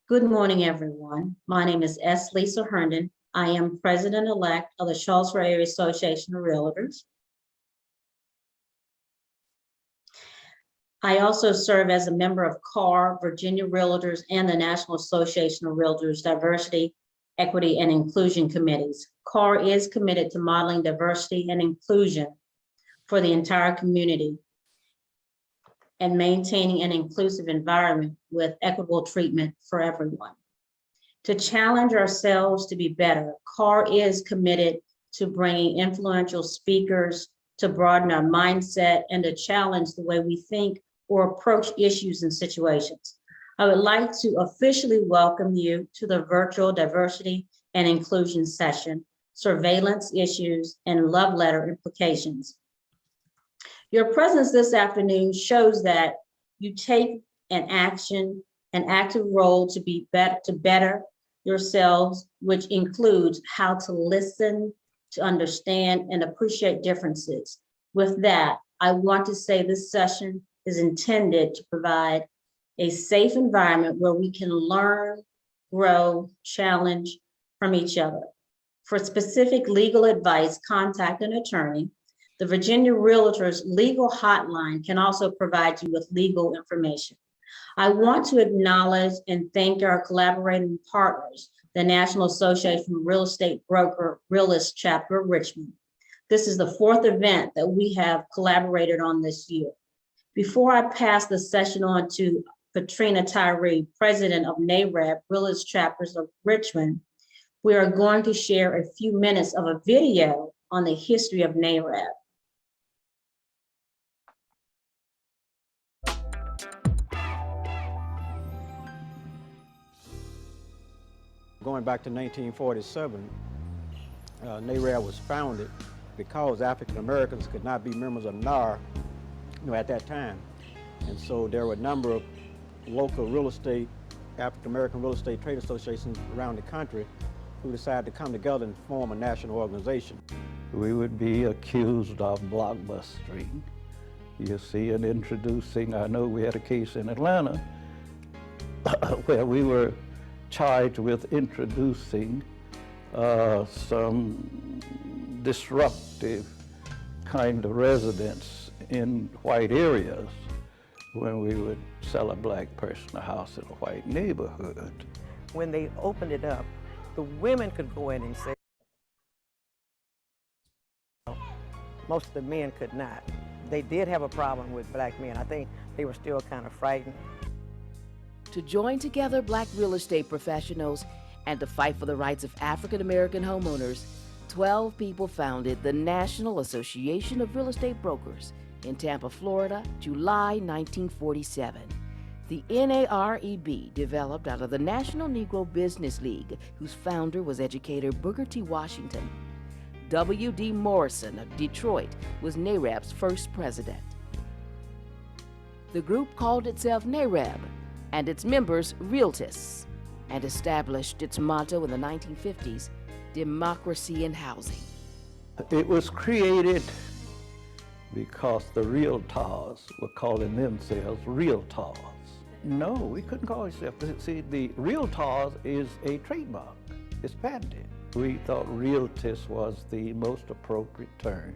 Good morning, everyone. My name is S. Lisa Herndon. I am President-elect of the Charlottesville Area Association of Realtors. I also serve as a member of CAAR, Virginia Realtors, and the National Association of Realtors Diversity, Equity, and Inclusion Committees. CAAR is committed to modeling diversity and inclusion for the entire community and maintaining an inclusive environment with equitable treatment for everyone. To challenge ourselves to be better, CAAR is committed to bringing influential speakers to broaden our mindset and to challenge the way we think or approach issues and situations. I would like to officially welcome you to the virtual diversity and inclusion session, surveillance issues and love letter implications. Your presence this afternoon shows that you take an active role to better yourselves, which includes how to listen, to understand, and appreciate differences. With that, I want to say this session is intended to provide a safe environment where we can learn, grow, challenge from each other. For specific legal advice, contact an attorney. The Virginia Realtors legal hotline can also provide you with legal information. I want to acknowledge and thank our collaborating partners, the National Association of Real Estate Broker Realtist Chapter of Richmond. This is the fourth event that we have collaborated on this year. Before I pass the session on to Katrina Tyree, President of NAREB Realtist Chapters of Richmond, we are going to share a few minutes of a video on the history of NAREB. Going back to 1947, NAREB was founded because African Americans could not be members of NAR, at that time. And so there were a number of local real estate, African American real estate trade associations around the country who decided to come together and form a national organization. We would be accused of blockbustering. You see, and introducing, I know we had a case in Atlanta where we were charged with introducing some disruptive kind of residents in white areas when we would sell a black person a house in a white neighborhood. When they opened it up, the women could go in and say, most of the men could not. They did have a problem with black men. I think they were still kind of frightened. To join together black real estate professionals and to fight for the rights of African American homeowners, 12 people founded the National Association of Real Estate Brokers in Tampa, Florida, July 1947. The NAREB developed out of the National Negro Business League, whose founder was educator Booker T. Washington. W.D. Morrison of Detroit was NAREB's first president. The group called itself NAREB and its members Realtists, and established its motto in the 1950s, democracy in housing. It was created because the Realtors were calling themselves Realtors. No, we couldn't call ourselves. See, the Realtors is a trademark. It's patented. We thought Realtist was the most appropriate term.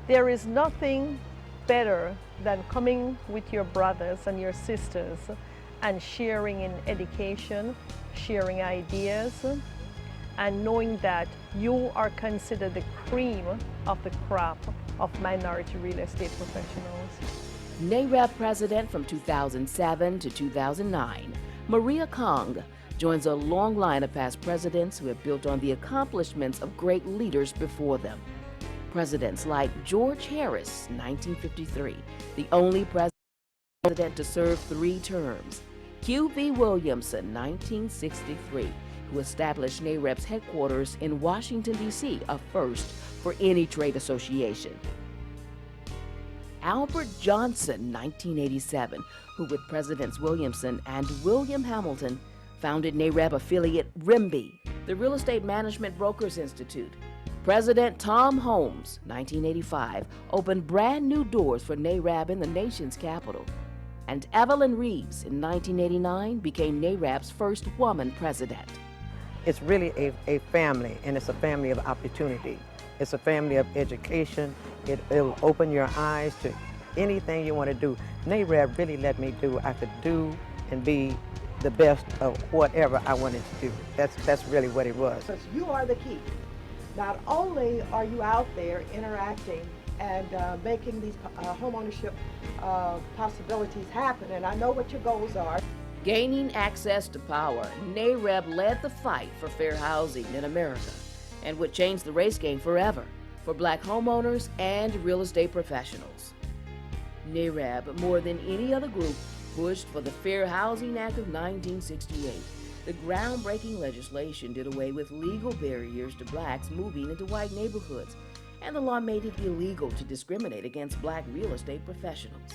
There is nothing better than coming with your brothers and your sisters and sharing in education, sharing ideas, and knowing that you are considered the cream of the crop of minority real estate professionals. NAREB president from 2007 to 2009, Maria Kong, joins a long line of past presidents who have built on the accomplishments of great leaders before them. Presidents like George Harris, 1953, the only president to serve 3 terms. Q.V. Williamson, 1963, who established NAREB's headquarters in Washington, D.C., a first for any trade association. Albert Johnson, 1987, who with Presidents Williamson and William Hamilton founded NAREB affiliate RIMBY, the Real Estate Management Brokers Institute. President Tom Holmes, 1985, opened brand new doors for NAREB in the nation's capital. and Evelyn Reeves in 1989 became NAREB's first woman president. It's really a family, and it's a family of opportunity. It's a family of education. It'll open your eyes to anything you want to do. NAREB really let me do, I could do and be the best of whatever I wanted to do. That's really what it was. Because you are the key. Not only are you out there interacting and making these homeownership possibilities happen, and I know what your goals are. Gaining access to power, NAREB led the fight for fair housing in America and would change the race game forever for Black homeowners and real estate professionals. NAREB, more than any other group, pushed for the Fair Housing Act of 1968. The groundbreaking legislation did away with legal barriers to Blacks moving into white neighborhoods, and the law made it illegal to discriminate against Black real estate professionals.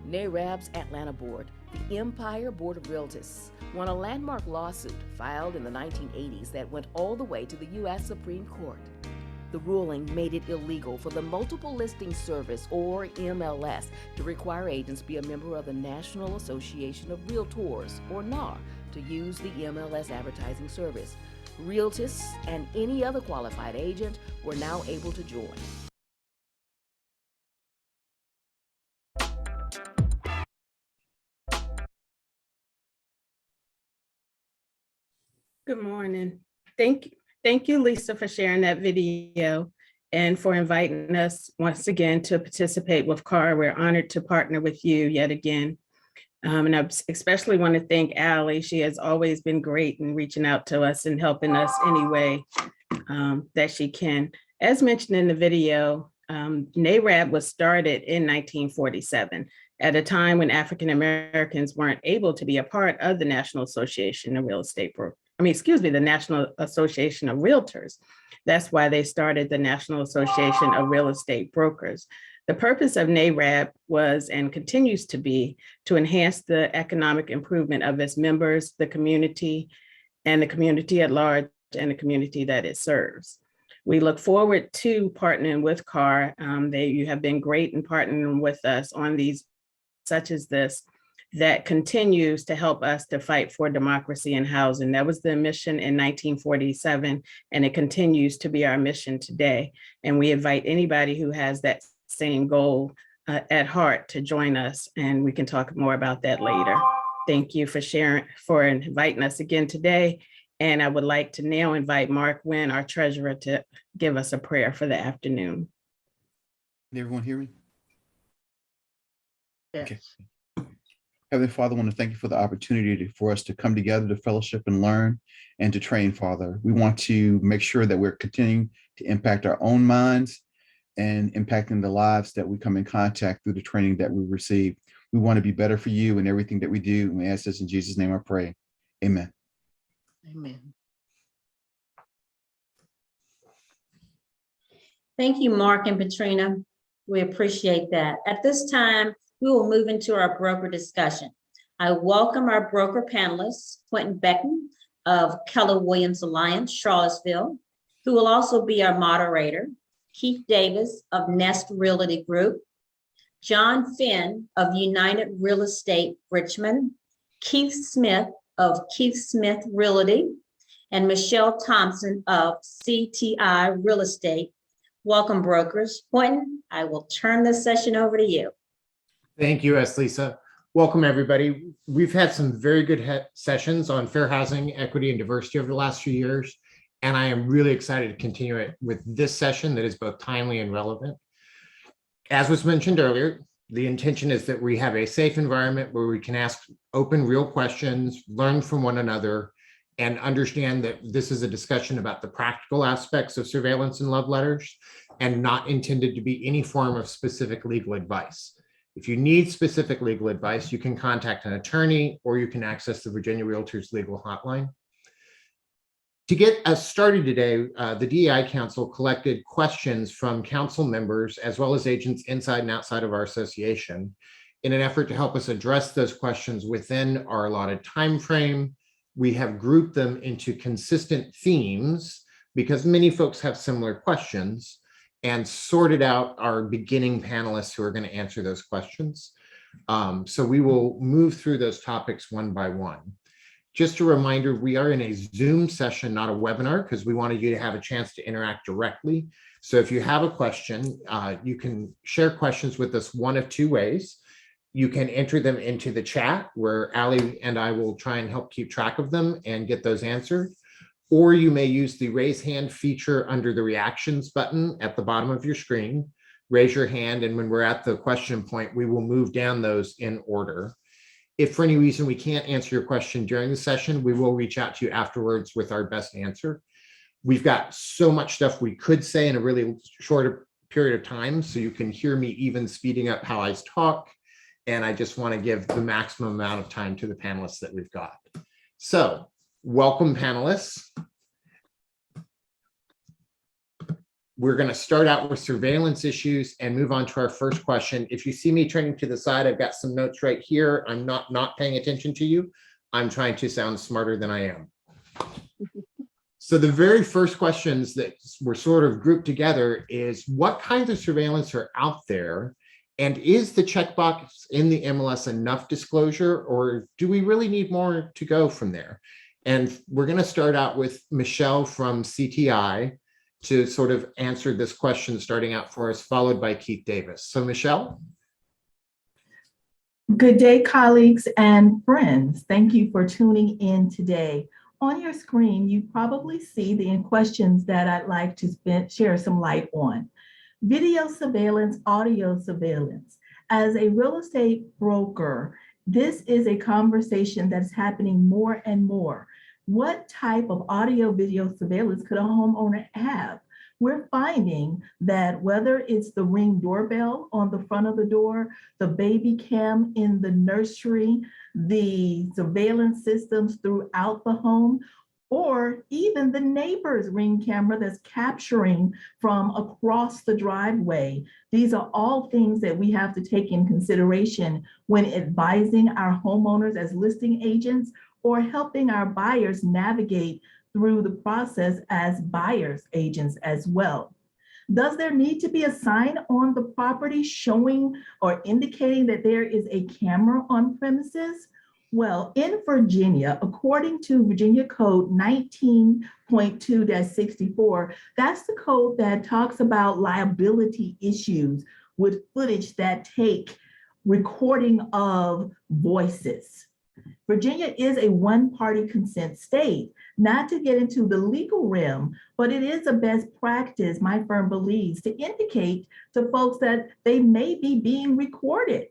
NAREB's Atlanta board, the Empire Board of Realtists, won a landmark lawsuit filed in the 1980s that went all the way to the U.S. Supreme Court. The ruling made it illegal for the Multiple Listing Service, or MLS, to require agents be a member of the National Association of Realtors, or NAR, to use the MLS advertising service. Realtists and any other qualified agent were now able to join. Good morning. Thank you, Lisa, for sharing that video and for inviting us once again to participate with CAAR. We're honored to partner with you yet again. And I especially want to thank Allie. She has always been great in reaching out to us and helping us any way that she can. As mentioned in the video, NAREB was started in 1947 at a time when African Americans weren't able to be a part of the National Association of the National Association of Realtors. That's why they started the National Association of Real Estate Brokers. The purpose of NAREB was and continues to be to enhance the economic improvement of its members, the community, and the community at large, and the community that it serves. We look forward to partnering with CAAR. You have been great in partnering with us on these such as this that continues to help us to fight for democracy and housing. That was the mission in 1947, and it continues to be our mission today. And we invite anybody who has that same goal at heart to join us, and we can talk more about that later. Thank you for inviting us again today. And I would like to now invite Mark Wynn, our treasurer, to give us a prayer for the afternoon. Can everyone hear me? Yes. Okay. Heavenly Father, I want to thank you for the opportunity for us to come together to fellowship and learn and to train, Father. We want to make sure that we're continuing to impact our own minds and impacting the lives that we come in contact through the training that we receive. We want to be better for you in everything that we do. And we ask this in Jesus' name I pray. Amen. Amen. Thank you, Mark and Patrina. We appreciate that. At this time, we will move into our broker discussion. I welcome our broker panelists, Quentin Becken of Keller Williams Alliance, Charlottesville, who will also be our moderator, Keith Davis of Nest Realty Group, John Finn of United Real Estate Richmond, Keith Smith of Keith Smith Realty, and Michelle Thompson of CTI Real Estate. Welcome, brokers. Quentin, I will turn this session over to you. Thank you, Lisa. Welcome, everybody. We've had some very good sessions on fair housing, equity, and diversity over the last few years, and I am really excited to continue it with this session that is both timely and relevant. As was mentioned earlier, the intention is that we have a safe environment where we can ask open, real questions, learn from one another, and understand that this is a discussion about the practical aspects of surveillance and love letters and not intended to be any form of specific legal advice. If you need specific legal advice, you can contact an attorney or you can access the Virginia Realtors Legal Hotline. To get us started today, the DEI Council collected questions from council members as well as agents inside and outside of our association in an effort to help us address those questions within our allotted time frame. We have grouped them into consistent themes because many folks have similar questions, and sorted out our beginning panelists who are going to answer those questions. So we will move through those topics one by one. Just a reminder, we are in a Zoom session, not a webinar, because we wanted you to have a chance to interact directly. So if you have a question, you can share questions with us one of two ways. You can enter them into the chat where Ali and I will try and help keep track of them and get those answered. Or you may use the raise hand feature under the reactions button at the bottom of your screen. Raise your hand, and when we're at the question point, we will move down those in order. If for any reason we can't answer your question during the session, we will reach out to you afterwards with our best answer. We've got so much stuff we could say in a really short period of time, so you can hear me even speeding up how I talk. And I just want to give the maximum amount of time to the panelists that we've got. So welcome, panelists. We're going to start out with surveillance issues and move on to our first question. If you see me turning to the side, I've got some notes right here. I'm not paying attention to you. I'm trying to sound smarter than I am. So the very first questions that were sort of grouped together is, what kinds of surveillance are out there? And is the checkbox in the MLS enough disclosure, or do we really need more to go from there? And we're going to start out with Michelle from CTI to sort of answer this question starting out for us, followed by Keith Davis. So Michelle. Good day, colleagues and friends. Thank you for tuning in today. On your screen, you probably see the questions that I'd like to share some light on. Video surveillance, audio surveillance. As a real estate broker, this is a conversation that's happening more and more. What type of audio video surveillance could a homeowner have? We're finding that whether it's the Ring doorbell on the front of the door, the baby cam in the nursery, the surveillance systems throughout the home, or even the neighbor's Ring camera that's capturing from across the driveway. These are all things that we have to take in consideration when advising our homeowners as listing agents or helping our buyers navigate through the process as buyers agents as well. Does there need to be a sign on the property showing or indicating that there is a camera on premises? Well, in Virginia, according to Virginia Code 19.2-64, that's the code that talks about liability issues with footage that take recording of voices. Virginia is a one-party consent state. Not to get into the legal realm, but it is a best practice, my firm believes, to indicate to folks that they may be being recorded.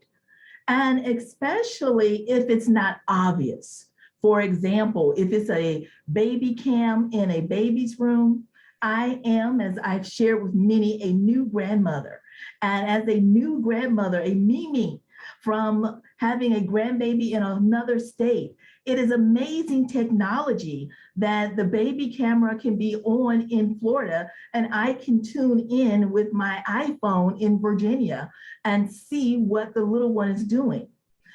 And especially if it's not obvious. For example, if it's a baby cam in a baby's room, I am, as I've shared with many, a new grandmother. And as a new grandmother, a Mimi, from having a grandbaby in another state, it is amazing technology that the baby camera can be on in Florida, and I can tune in with my iPhone in Virginia and see what the little one is doing.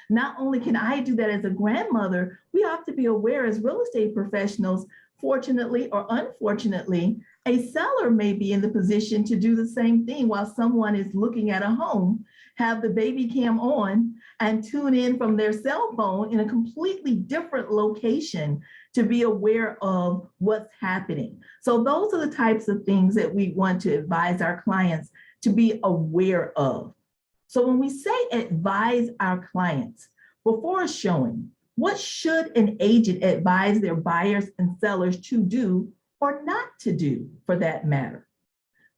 Not only can I do that as a grandmother, we have to be aware as real estate professionals, fortunately or unfortunately, a seller may be in the position to do the same thing while someone is looking at a home, have the baby cam on and tune in from their cell phone in a completely different location to be aware of what's happening. So those are the types of things that we want to advise our clients to be aware of. So when we say advise our clients, before a showing, what should an agent advise their buyers and sellers to do or not to do for that matter?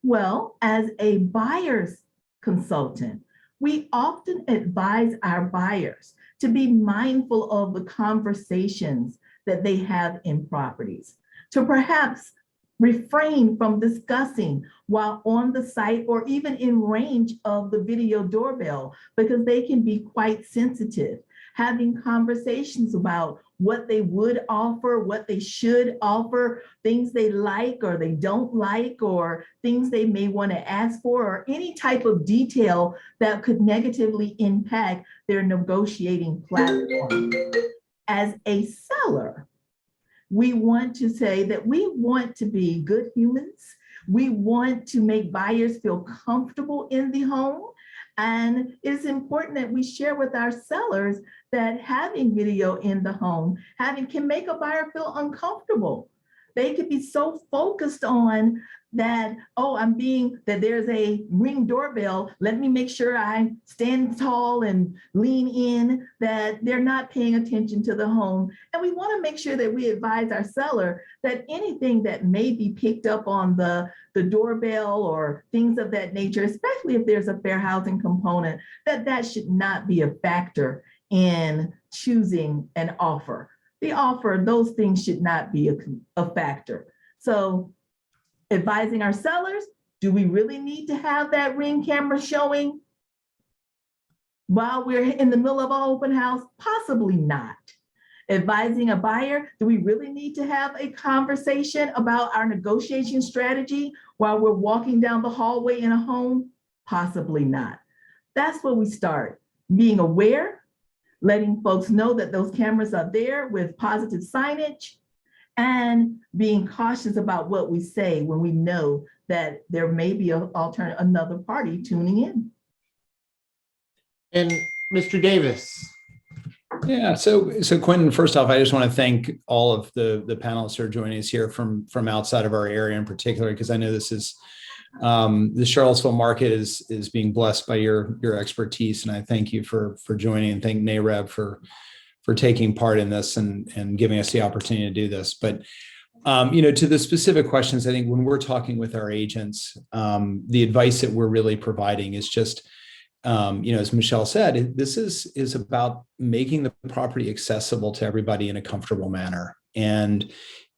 Well, as a buyer's consultant, we often advise our buyers to be mindful of the conversations that they have in properties, to perhaps refrain from discussing while on the site or even in range of the video doorbell, because they can be quite sensitive. Having conversations about what they would offer, what they should offer, things they like or they don't like, or things they may want to ask for, or any type of detail that could negatively impact their negotiating platform. As a seller, we want to say that we want to be good humans. We want to make buyers feel comfortable in the home. And it's important that we share with our sellers that having video in the home, can make a buyer feel uncomfortable. They could be so focused on that, oh, that there's a Ring doorbell. Let me make sure I stand tall and lean in, that they're not paying attention to the home. And we want to make sure that we advise our seller that anything that may be picked up on the doorbell or things of that nature, especially if there's a fair housing component, that should not be a factor in choosing an offer. The offer, those things should not be a factor. So advising our sellers, do we really need to have that Ring camera showing while we're in the middle of an open house? Possibly not. Advising a buyer, do we really need to have a conversation about our negotiation strategy while we're walking down the hallway in a home? Possibly not. That's where we start, being aware, letting folks know that those cameras are there with positive signage, and being cautious about what we say when we know that there may be another party tuning in. And Mr. Davis. Yeah, so Quentin, first off, I just want to thank all of the panelists who are joining us here from outside of our area in particular, because I know this is the Charlottesville market is being blessed by your expertise, and I thank you for joining, and thank NAREB for taking part in this and giving us the opportunity to do this. But to the specific questions, I think when we're talking with our agents, the advice that we're really providing is just, as Michelle said, this is about making the property accessible to everybody in a comfortable manner. And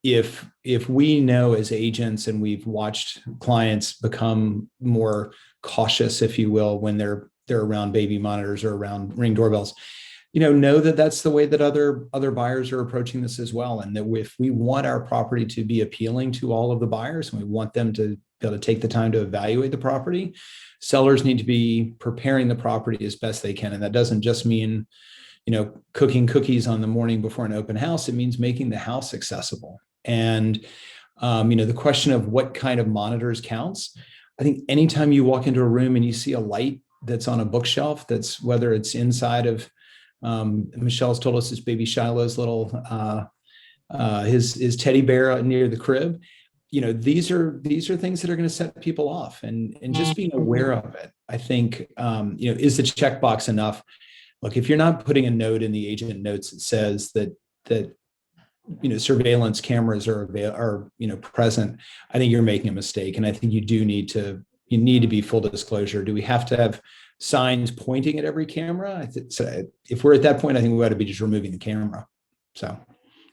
if we know as agents, and we've watched clients become more cautious, if you will, when they're around baby monitors or around Ring doorbells, know that that's the way that other buyers are approaching this as well. And that if we want our property to be appealing to all of the buyers, and we want them to be able to take the time to evaluate the property, sellers need to be preparing the property as best they can. And that doesn't just mean, cooking cookies on the morning before an open house. It means making the house accessible. And, the question of what kind of monitors counts. I think anytime you walk into a room and you see a light that's on a bookshelf, that's whether it's inside of, Michelle's told us it's baby Shiloh's little, his teddy bear near the crib. These are things that are going to set people off, and just being aware of it. I think, is the checkbox enough? Look, if you're not putting a note in the agent notes that says that surveillance cameras are present, I think you're making a mistake. And I think you need to be full disclosure. Do we have to have signs pointing at every camera? So if we're at that point, I think we ought to be just removing the camera. So,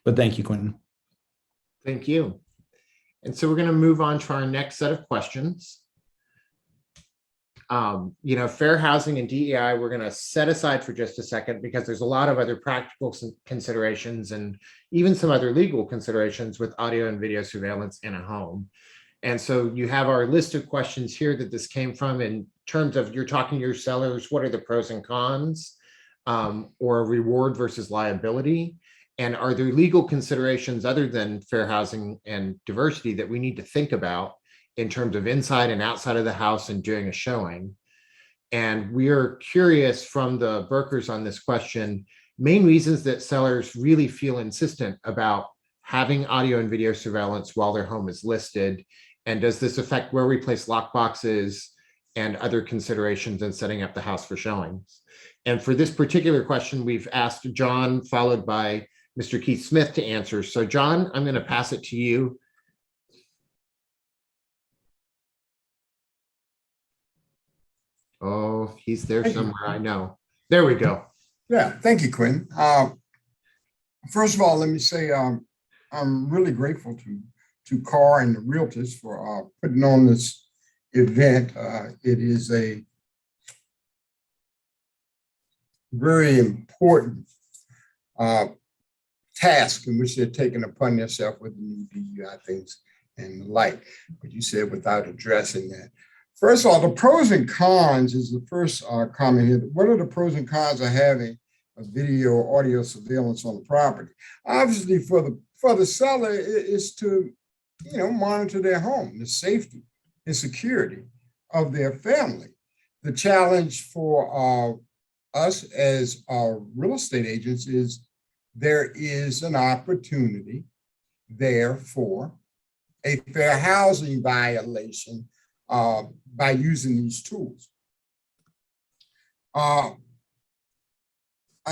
but thank you, Quentin. Thank you. And so we're going to move on to our next set of questions. Fair housing and DEI, we're going to set aside for just a second, because there's a lot of other practical considerations and even some other legal considerations with audio and video surveillance in a home. And so you have our list of questions here that this came from in terms of, you're talking to your sellers, what are the pros and cons, or reward versus liability? And are there legal considerations other than fair housing and diversity that we need to think about in terms of inside and outside of the house and doing a showing? And we are curious from the brokers on this question, main reasons that sellers really feel insistent about having audio and video surveillance while their home is listed. And does this affect where we place lockboxes and other considerations in setting up the house for showings? And for this particular question, we've asked John, followed by Mr. Keith Smith, to answer. So John, I'm going to pass it to you. Oh, he's there somewhere, I know. There we go. Yeah, thank you, Quinn. First of all, let me say I'm really grateful to CAAR and the Realtors for putting on this event. It is a very important task in which they're taking upon themselves with the new DEI things and the like. But you said without addressing that. First of all, the pros and cons is the first comment here. What are the pros and cons of having a video or audio surveillance on the property? Obviously, for the seller, is to monitor their home, the safety and security of their family. the challenge for us as real estate agents is there is an opportunity there for a fair housing violation by using these tools. I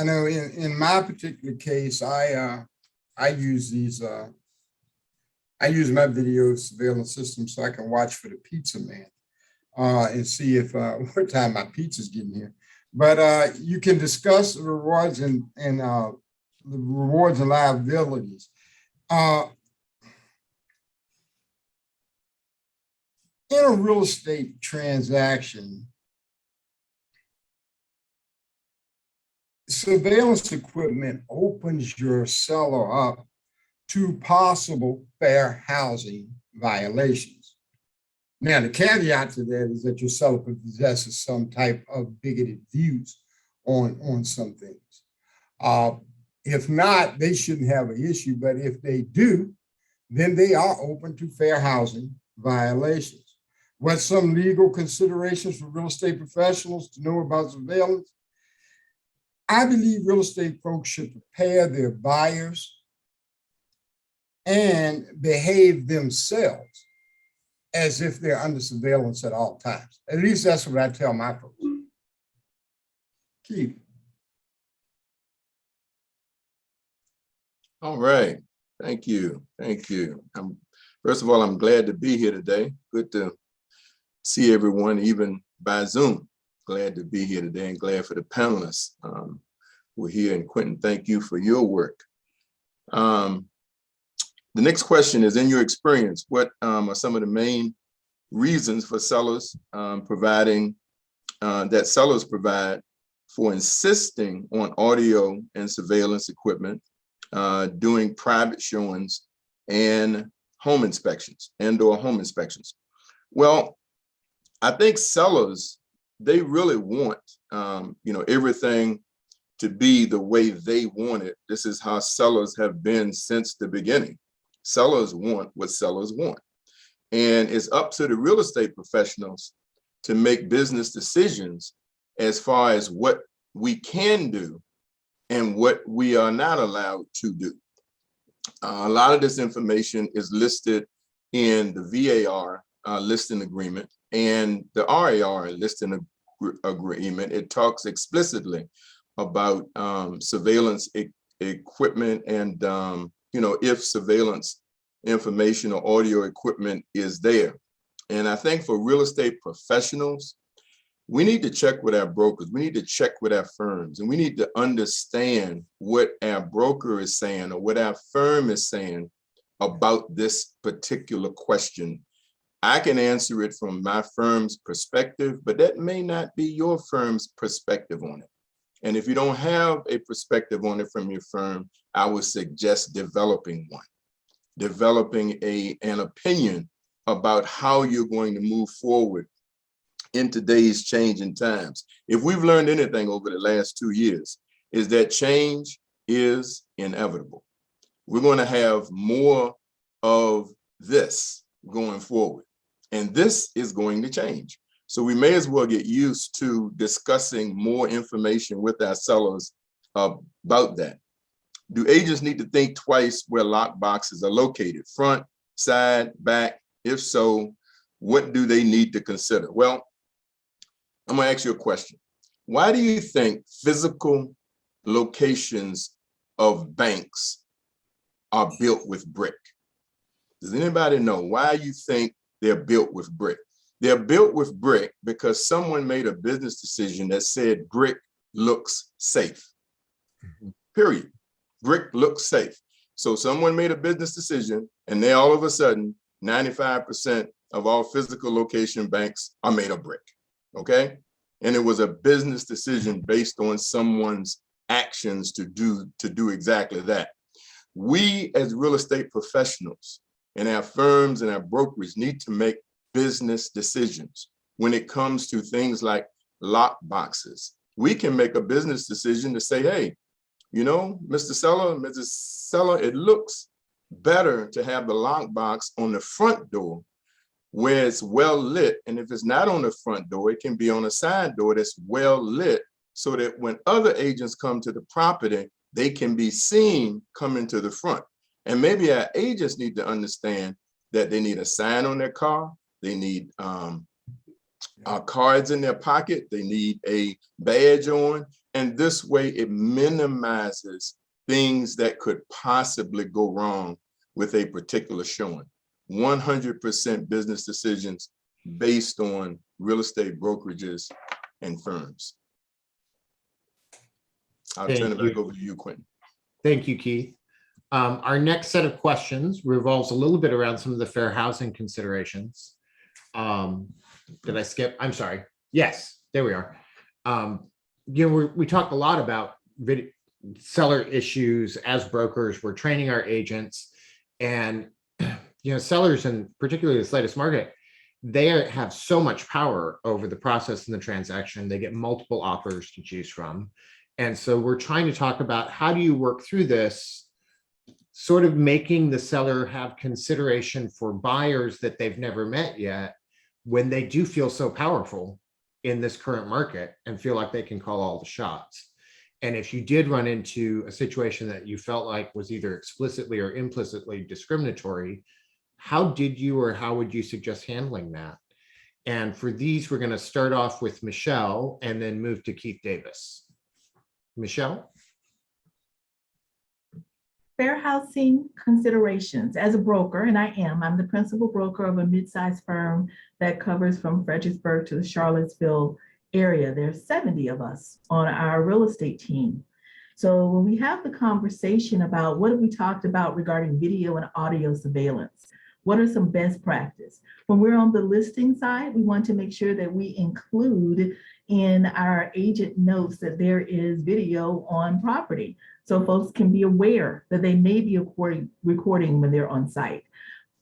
know in my particular case, I use these. I use my video surveillance system so I can watch for the pizza man and see if what time my pizza's getting here. But you can discuss the rewards and the rewards and liabilities. In a real estate transaction, surveillance equipment opens your seller up to possible fair housing violations. Now, the caveat to that is that your seller possesses some type of bigoted views on some things. If not, they shouldn't have an issue, but if they do, then they are open to fair housing violations. What's some legal considerations for real estate professionals to know about surveillance? I believe real estate folks should prepare their buyers and behave themselves as if they're under surveillance at all times. At least that's what I tell my folks. Keith. All right. Thank you. Thank you. First of all, I'm glad to be here today. Good to see everyone, even by Zoom. Glad to be here today and glad for the panelists who are here. And Quentin, thank you for your work. The next question is, in your experience, what are some of the main reasons for sellers that sellers provide for insisting on audio and surveillance equipment, doing private showings and home inspections and/or home inspections? Well, I think sellers, they really want everything to be the way they want it. This is how sellers have been since the beginning. Sellers want what sellers want. And it's up to the real estate professionals to make business decisions as far as what we can do and what we are not allowed to do. A lot of this information is listed in the VAR listing agreement and the RAR listing agreement. It talks explicitly about surveillance equipment and if surveillance information or audio equipment is there. And I think for real estate professionals, we need to check with our brokers. We need to check with our firms, and we need to understand what our broker is saying or what our firm is saying about this particular question. I can answer it from my firm's perspective, but that may not be your firm's perspective on it. And if you don't have a perspective on it from your firm, I would suggest developing one, developing an opinion about how you're going to move forward in today's changing times. If we've learned anything over the last 2 years, is that change is inevitable. We're going to have more of this going forward, and this is going to change. So we may as well get used to discussing more information with our sellers about that. Do agents need to think twice where lock boxes are located? Front, side, back? If so, what do they need to consider? Well, I'm gonna ask you a question. Why do you think physical locations of banks are built with brick? Does anybody know why you think they're built with brick? They're built with brick because someone made a business decision that said brick looks safe. Period. Brick looks safe. So someone made a business decision, and then all of a sudden, 95% of all physical location banks are made of brick. Okay? And it was a business decision based on someone's actions to do exactly that. We as real estate professionals and our firms and our brokers need to make business decisions when it comes to things like lock boxes. We can make a business decision to say, hey, Mr. Seller, Mrs. Seller, it looks better to have the lock box on the front door where it's well lit. And if it's not on the front door, it can be on a side door that's well lit, so that when other agents come to the property, they can be seen coming to the front. And maybe our agents need to understand that they need a sign on their car, they need cards in their pocket, they need a badge on, and this way it minimizes things that could possibly go wrong with a particular showing. 100% business decisions based on real estate brokerages and firms. I'll turn it back over to you, Quentin. Thank you, Keith. Our next set of questions revolves a little bit around some of the fair housing considerations. Did I skip? I'm sorry. Yes, there we are. We talk a lot about seller issues as brokers. We're training our agents, and sellers, and particularly this latest market, they have so much power over the process and the transaction. They get multiple offers to choose from. And so we're trying to talk about how do you work through this, sort of making the seller have consideration for buyers that they've never met yet, when they do feel so powerful in this current market and feel like they can call all the shots. And if you did run into a situation that you felt like was either explicitly or implicitly discriminatory, how did you, or how would you suggest handling that? And for these, we're going to start off with Michelle and then move to Keith Davis. Michelle? Fair housing considerations. As a broker, and I'm the principal broker of a mid-sized firm that covers from Fredericksburg to the Charlottesville area. There's 70 of us on our real estate team. So when we have the conversation about what have we talked about regarding video and audio surveillance, what are some best practice? When we're on the listing side, we want to make sure that we include in our agent notes that there is video on property, so folks can be aware that they may be recording when they're on site.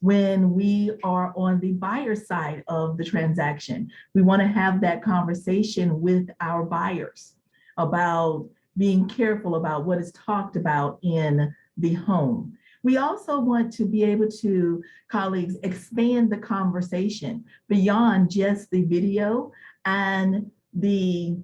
When we are on the buyer side of the transaction, we want to have that conversation with our buyers about being careful about what is talked about in the home. We also want to be able to, colleagues, expand the conversation beyond just the video and the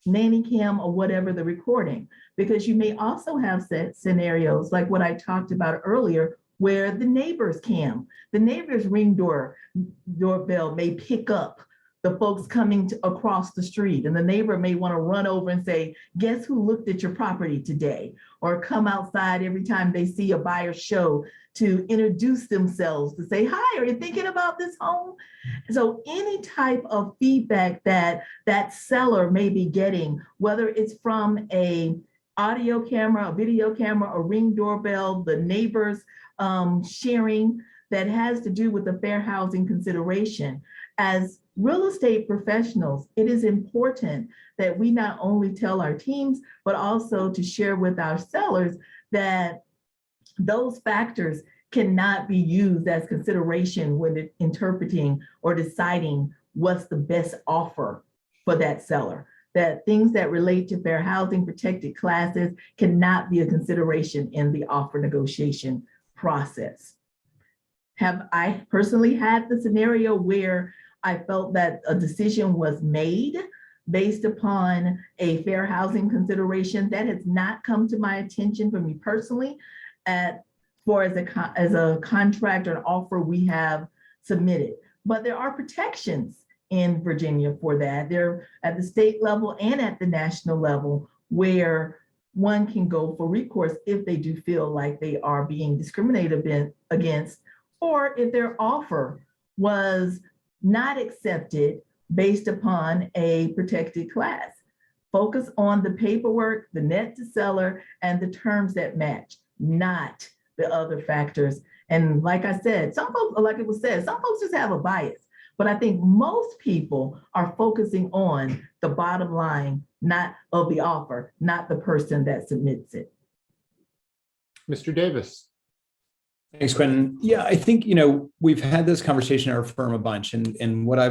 nanny cam or whatever the recording, because you may also have scenarios like what I talked about earlier, where the neighbor's cam, the neighbor's ring doorbell may pick up the folks coming across the street, and the neighbor may want to run over and say, guess who looked at your property today? Or come outside every time they see a buyer show to introduce themselves, to say, hi, are you thinking about this home? So any type of feedback that that seller may be getting, whether it's from a audio camera, a video camera, a ring doorbell, the neighbors sharing, that has to do with the fair housing consideration. As real estate professionals, it is important that we not only tell our teams, but also to share with our sellers that those factors cannot be used as consideration when interpreting or deciding what's the best offer for that seller. That things that relate to fair housing, protected classes cannot be a consideration in the offer negotiation process. Have I personally had the scenario where I felt that a decision was made based upon a fair housing consideration? That has not come to my attention for me personally, as a contract or an offer we have submitted. But there are protections in Virginia for that. They're at the state level and at the national level, where one can go for recourse if they do feel like they are being discriminated against, or if their offer was not accepted based upon a protected class. Focus on the paperwork, the net to seller, and the terms that match, not the other factors. And like I said, some folks, like it was said, some folks just have a bias, but I think most people are focusing on the bottom line, not of the offer, not the person that submits it. Mr. Davis. Thanks, Quentin. Yeah, I think, we've had this conversation in our firm a bunch, and what I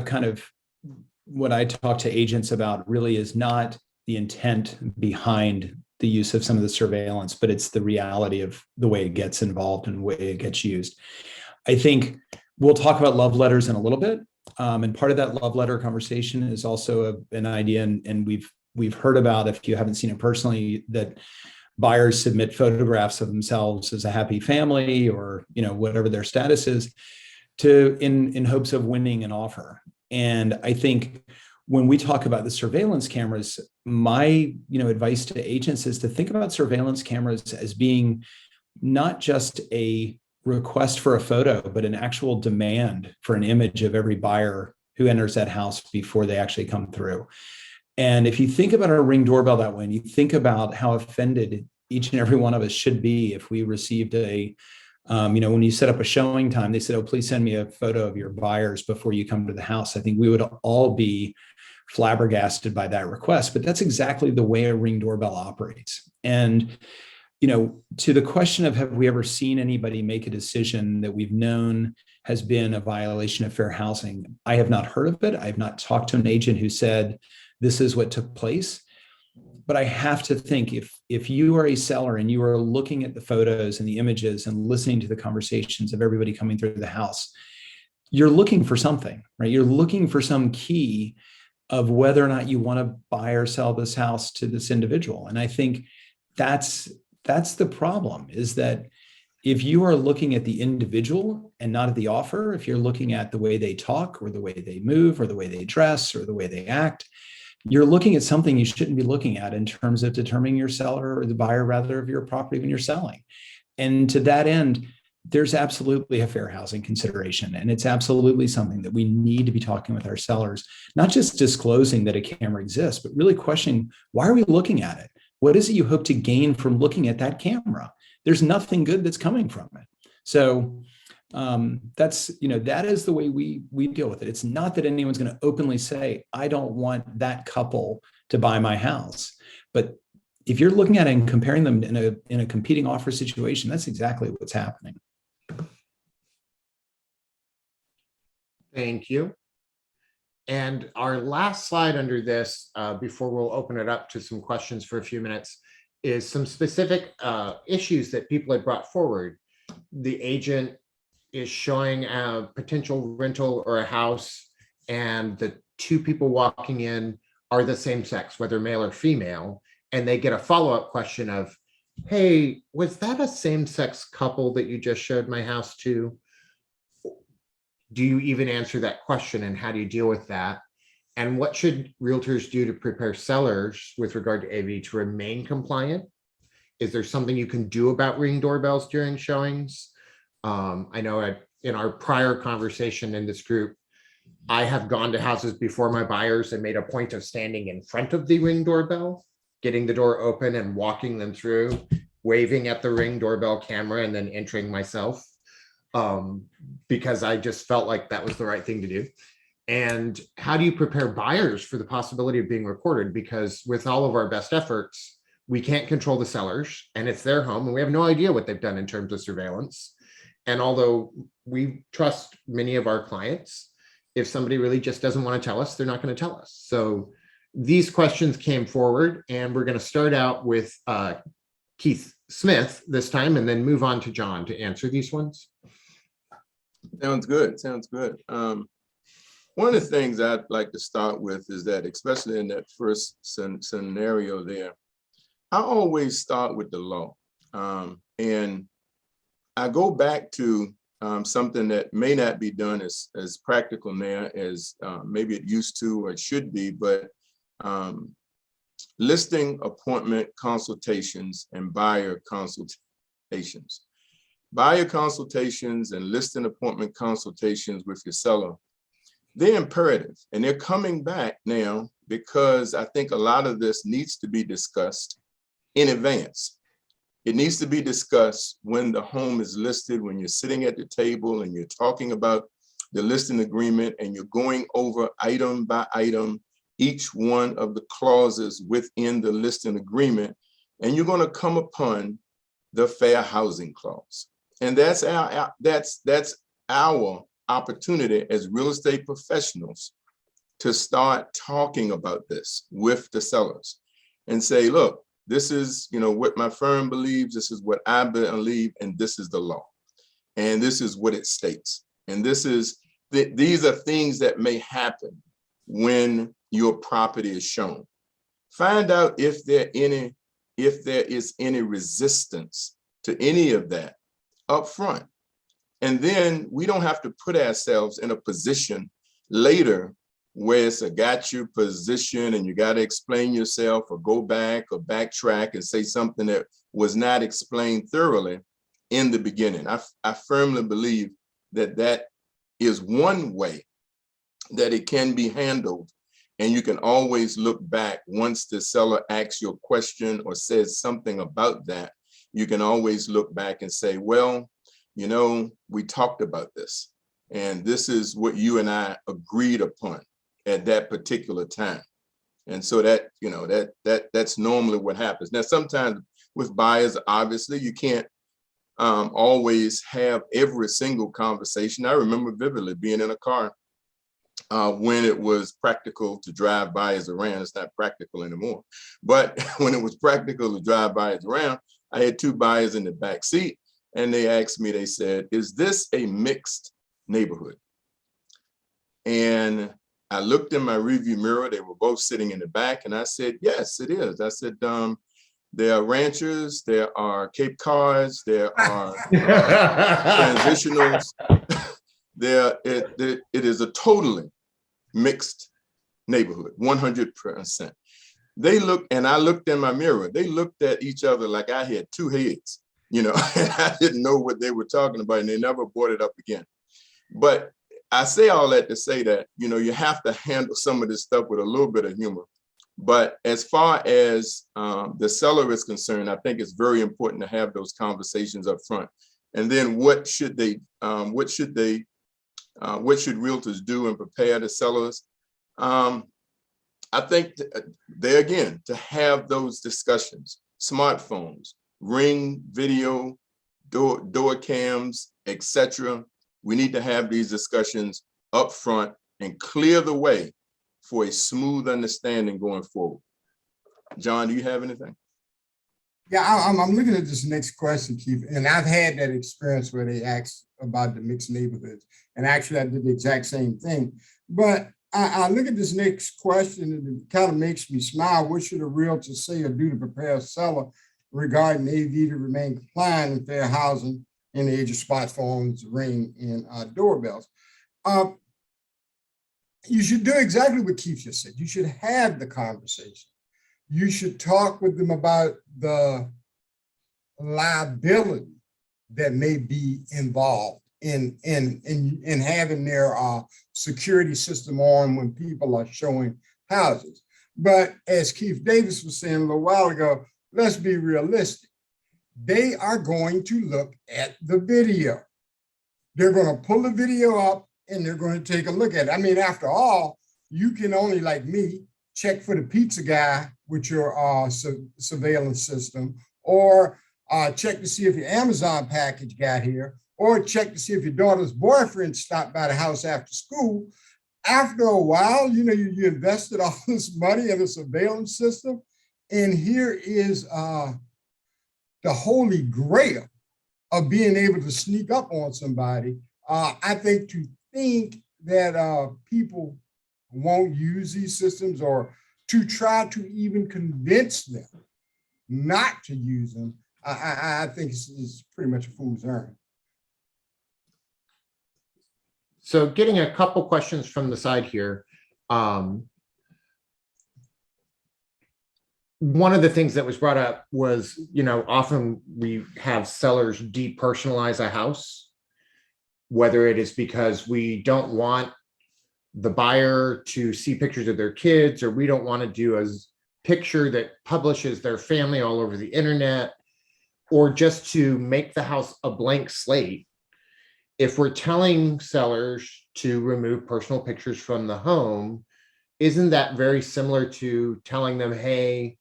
talk to agents about really is not the intent behind the use of some of the surveillance, but it's the reality of the way it gets involved and the way it gets used. I think We'll talk about love letters in a little bit. And part of that love letter conversation is also an idea, and we've heard about, if you haven't seen it personally, that buyers submit photographs of themselves as a happy family, or whatever their status is, in hopes of winning an offer. And I think when we talk about the surveillance cameras, my advice to agents is to think about surveillance cameras as being not just a request for a photo, but an actual demand for an image of every buyer who enters that house before they actually come through. And if you think about a Ring doorbell that way, and you think about how offended each and every one of us should be if we received when you set up a showing time, they said, "Oh, please send me a photo of your buyers before you come to the house." I think we would all be flabbergasted by that request, but that's exactly the way a Ring doorbell operates. And to the question of, have we ever seen anybody make a decision that we've known has been a violation of fair housing? I have not heard of it. I have not talked to an agent who said this is what took place. But I have to think, if you are a seller and you are looking at the photos and the images and listening to the conversations of everybody coming through the house, you're looking for something, right? You're looking for some key of whether or not you want to buy or sell this house to this individual. And I think that's the problem, is that if you are looking at the individual and not at the offer, if you're looking at the way they talk or the way they move or the way they dress or the way they act, you're looking at something you shouldn't be looking at in terms of determining your seller, or the buyer rather, of your property when you're selling. And to that end, there's absolutely a fair housing consideration. And it's absolutely something that we need to be talking with our sellers, not just disclosing that a camera exists, but really questioning, why are we looking at it? What is it you hope to gain from looking at that camera? There's nothing good that's coming from it. So that is the way we deal with it. It's not that anyone's going to openly say, "I don't want that couple to buy my house." But if you're looking at it and comparing them in a competing offer situation, that's exactly what's happening. Thank you. And our last slide under this, before we'll open it up to some questions for a few minutes, is some specific issues that people had brought forward. The agent is showing a potential rental or a house, and the two people walking in are the same sex, whether male or female, and they get a follow-up question of, "Hey, was that a same-sex couple that you just showed my house to?" Do you even answer that question, and how do you deal with that? And what should realtors do to prepare sellers with regard to AV to remain compliant? Is there something you can do about Ring doorbells during showings? I know in our prior conversation in this group, I have gone to houses before my buyers and made a point of standing in front of the Ring doorbell, getting the door open and walking them through, waving at the Ring doorbell camera, and then entering myself, because I just felt like that was the right thing to do. And how do you prepare buyers for the possibility of being recorded? Because with all of our best efforts, we can't control the sellers, and it's their home, and we have no idea what they've done in terms of surveillance. And although we trust many of our clients, if somebody really just doesn't want to tell us, they're not going to tell us. So these questions came forward, and we're going to start out with Keith Smith this time, and then move on to John to answer these ones. Sounds good. Sounds good. One of the things I'd like to start with is that, especially in that first scenario there, I always start with the law. And I go back to something that may not be done as practical now as maybe it used to or it should be, but listing appointment consultations and buyer consultations. Buyer consultations and listing appointment consultations with your seller, they're imperative, and they're coming back now because I think a lot of this needs to be discussed in advance. It needs to be discussed when the home is listed, when you're sitting at the table and you're talking about the listing agreement and you're going over item by item each one of the clauses within the listing agreement, and you're going to come upon the fair housing clause. And that's our opportunity as real estate professionals to start talking about this with the sellers and say, look, this is, what my firm believes, this is what I believe, and this is the law. And this is what it states. And these are things that may happen when your property is shown. Find out if there is any resistance to any of that up front. And then we don't have to put ourselves in a position later where it's a got you position and you got to explain yourself or go back or backtrack and say something that was not explained thoroughly in the beginning. I firmly believe that that is one way that it can be handled. And you can always look back once the seller asks you a question or says something about that. You can always look back and say, well, you know, we talked about this, and this is what you and I agreed upon at that particular time. And so that, you know, that's normally what happens. Now, sometimes with buyers, obviously, you can't always have every single conversation. I remember vividly being in a car when it was practical to drive buyers around. It's not practical anymore. But when it was practical to drive buyers around, I had two buyers in the back seat. And they asked me, they said, is this a mixed neighborhood? And I looked in my review mirror. They were both sitting in the back. And I said, yes, it is. I said, there are ranchers, there are Cape Cods, there are transitionals. It is a totally mixed neighborhood, 100%. They looked, and I looked in my mirror. They looked at each other like I had two heads. You know, and I didn't know what they were talking about, and they never brought it up again. But I say all that to say that, you know, you have to handle some of this stuff with a little bit of humor. But as far as the seller is concerned, I think it's very important to have those conversations up front. And then what should realtors do and prepare the sellers? I think there again, to have those discussions, smartphones, Ring video, door cams, etc. We need to have these discussions up front and clear the way for a smooth understanding going forward. John, do you have anything? Yeah, I'm looking at this next question, Keith, and I've had that experience where they asked about the mixed neighborhoods, and actually I did the exact same thing. But I look at this next question and it kind of makes me smile. What should a realtor say or do to prepare a seller regarding AV to remain compliant in fair housing in the age of smartphones, Ring, and doorbells? You should do exactly what Keith just said. You should have the conversation. You should talk with them about the liability that may be involved in having their security system on when people are showing houses. But as Keith Davis was saying a little while ago, let's be realistic. They are going to look at the video. They're going to pull the video up and they're going to take a look at it. I mean, after all, you can only, like me, check for the pizza guy with your surveillance system, or check to see if your Amazon package got here, or check to see if your daughter's boyfriend stopped by the house after school. After a while, you know, you invested all this money in a surveillance system, and here is the holy grail of being able to sneak up on somebody. I think to think that people won't use these systems, or to try to even convince them not to use them, I think it's pretty much a fool's errand. So getting a couple questions from the side here. One of the things that was brought up was, you know, often we have sellers depersonalize a house, whether it is because we don't want the buyer to see pictures of their kids, or we don't want to do a picture that publishes their family all over the internet, or just to make the house a blank slate. If we're telling sellers to remove personal pictures from the home, isn't that very similar to telling them, hey,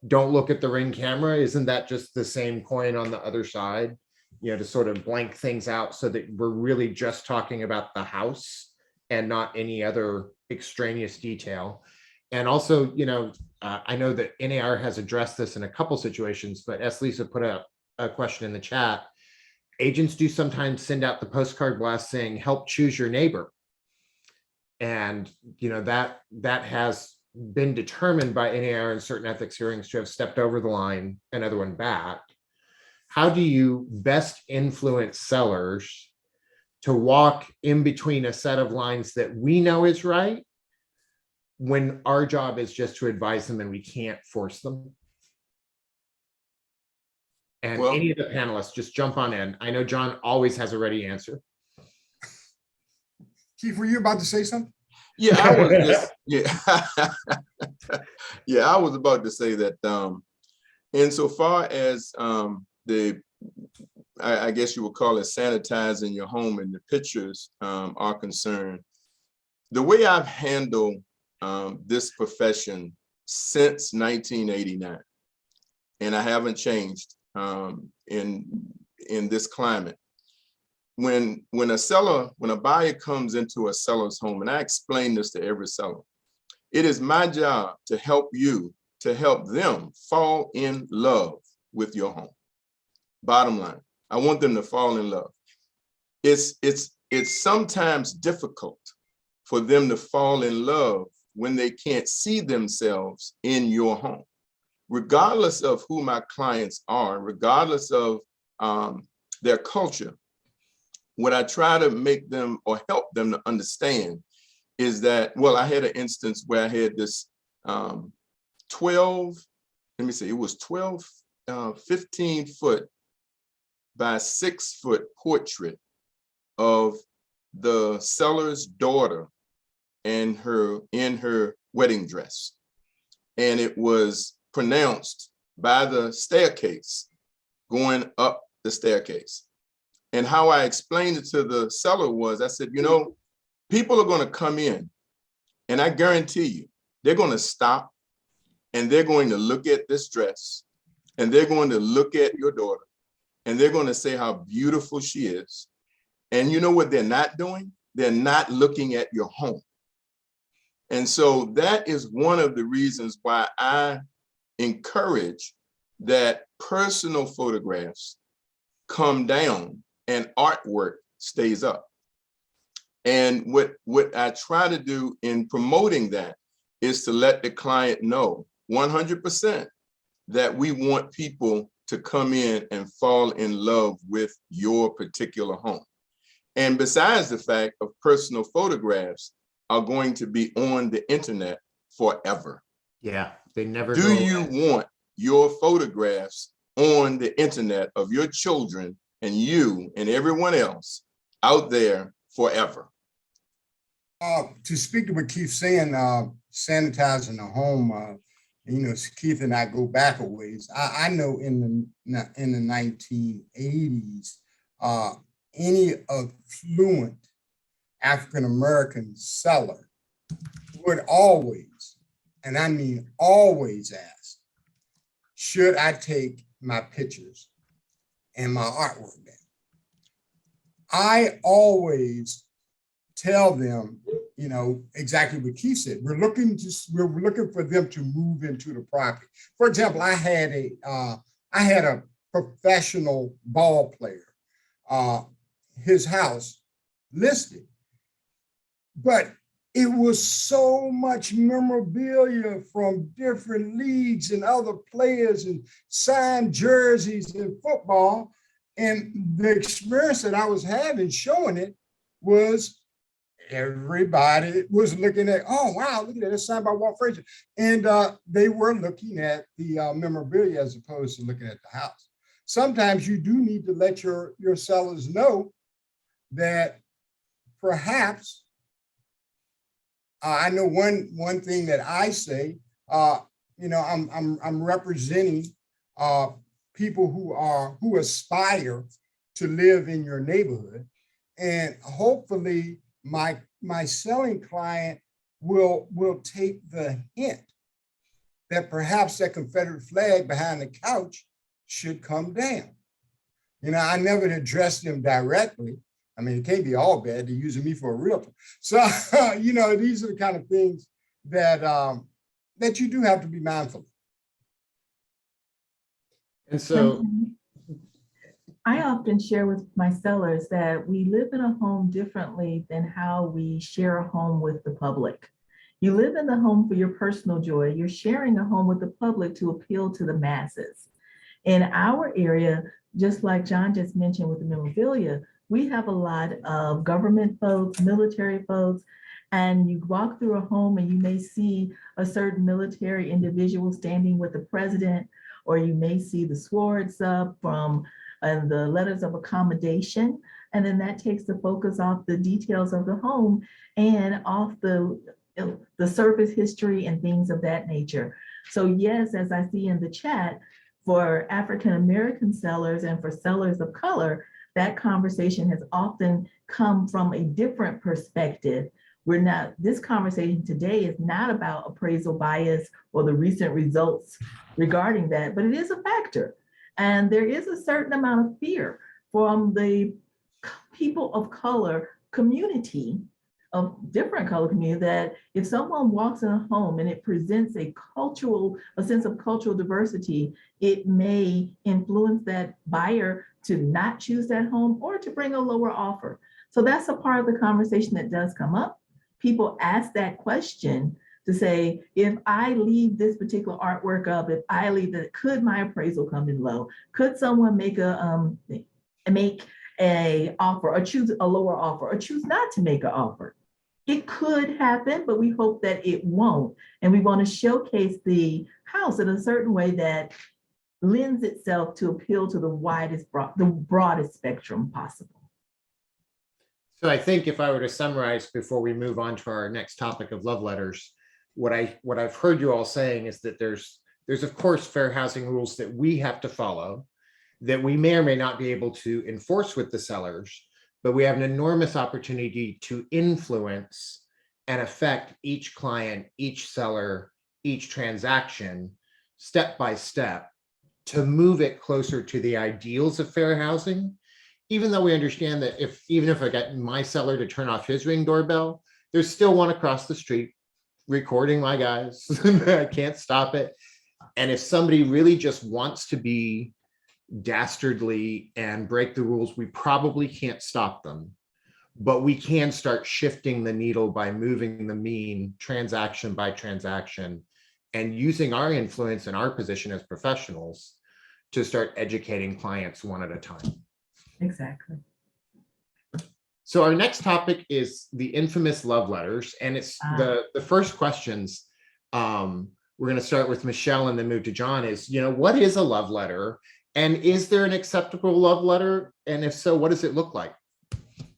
don't look at the Ring camera? Isn't that just the same coin on the other side? You know, to sort of blank things out so that we're really just talking about the house and not any other extraneous detail. And also, you know, I know that NAR has addressed this in a couple situations, but as Lisa put up a question in the chat, agents do sometimes send out the postcard blast saying, help choose your neighbor. And, you know, that has been determined by NAR and certain ethics hearings to have stepped over the line, another one back. How do you best influence sellers to walk in between a set of lines that we know is right when our job is just to advise them and we can't force them? And Well, any of the panelists, just jump on in. I know John always has a ready answer. Keith, were you about to say something? yeah, I was just, yeah, I was about to say that insofar as I guess you would call it sanitizing your home and the pictures are concerned, the way I've handled this profession since 1989, and I haven't changed in this climate. When a buyer comes into a seller's home, and I explain this to every seller, it is my job to help them fall in love with your home. Bottom line, I want them to fall in love. It's sometimes difficult for them to fall in love when they can't see themselves in your home. Regardless of who my clients are, regardless of their culture, what I try to make them or help them to understand is that, well, I had an instance where I had this 12, let me see, it was 15 foot by 6 foot portrait of the seller's daughter and in her wedding dress. And it was pronounced by the staircase, going up the staircase. And how I explained it to the seller was, I said, you know, people are going to come in, and I guarantee you, they're going to stop and they're going to look at this dress, and they're going to look at your daughter, and they're going to say how beautiful she is. And you know what they're not doing? They're not looking at your home. And so that is one of the reasons why I encourage that personal photographs come down and artwork stays up. And what I try to do in promoting that is to let the client know 100% that we want people to come in and fall in love with your particular home. And besides the fact of personal photographs are going to be on the internet forever. Yeah, they never Do go you away. want your photographs on the internet of your children and you and everyone else out there forever? To speak to what Keith's saying, sanitizing the home, you know, Keith and I go back a ways. I know in the 1980s, any affluent African-American seller would always, and I mean always ask, should I take my pictures and my artwork down? I always tell them, you know, exactly what Keith said. We're looking for them to move into the property. For example, I had a professional ball player, his house listed, but it was so much memorabilia from different leagues and other players and signed jerseys in football. And the experience that I was having showing it was everybody was looking at, oh, wow, look at that, it's signed by Walt Frazier. And they were looking at the memorabilia as opposed to looking at the house. Sometimes you do need to let your sellers know that perhaps, I know one thing that I say, you know, I'm representing people who aspire to live in your neighborhood, and hopefully my selling client will take the hint that perhaps that Confederate flag behind the couch should come down. You know, I never addressed them directly. I mean, it can't be all bad. They're using me for a realtor. So, you know, these are the kind of things that that you do have to be mindful of. And so I often share with my sellers that we live in a home differently than how we share a home with the public. You live in the home for your personal joy. You're sharing a home with the public to appeal to the masses. In our area, just like John just mentioned with the memorabilia, we have a lot of government folks, military folks, and you walk through a home and you may see a certain military individual standing with the president, or you may see the swords up from the letters of accommodation. And then that takes the focus off the details of the home and off the service history and things of that nature. So yes, as I see in the chat, for African-American sellers and for sellers of color, that conversation has often come from a different perspective. This conversation today is not about appraisal bias or the recent results regarding that, but it is a factor. And there is a certain amount of fear from the people of color community, of different color community, that if someone walks in a home and it presents a sense of cultural diversity, it may influence that buyer to not choose that home or to bring a lower offer. So that's a part of the conversation that does come up. People ask that question to say, if I leave this particular artwork up, if I leave that, could my appraisal come in low? Could someone make a offer or choose a lower offer or choose not to make an offer? It could happen, but we hope that it won't. And we want to showcase the house in a certain way that lends itself to appeal to the broadest spectrum possible. So I think if I were to summarize before we move on to our next topic of love letters, what I've heard you all saying is that there's of course fair housing rules that we have to follow, that we may or may not be able to enforce with the sellers, but we have an enormous opportunity to influence and affect each client, each seller, each transaction, step by step, to move it closer to the ideals of fair housing. Even though we understand that even if I get my seller to turn off his Ring doorbell, there's still one across the street recording my guys. I can't stop it. And if somebody really just wants to be dastardly and break the rules, we probably can't stop them, but we can start shifting the needle by moving the mean transaction by transaction and using our influence and our position as professionals to start educating clients one at a time. Exactly. So our next topic is the infamous love letters, and it's the first questions. We're going to start with Michelle and then move to John. Is, what is a love letter, and is there an acceptable love letter, and if so, what does it look like?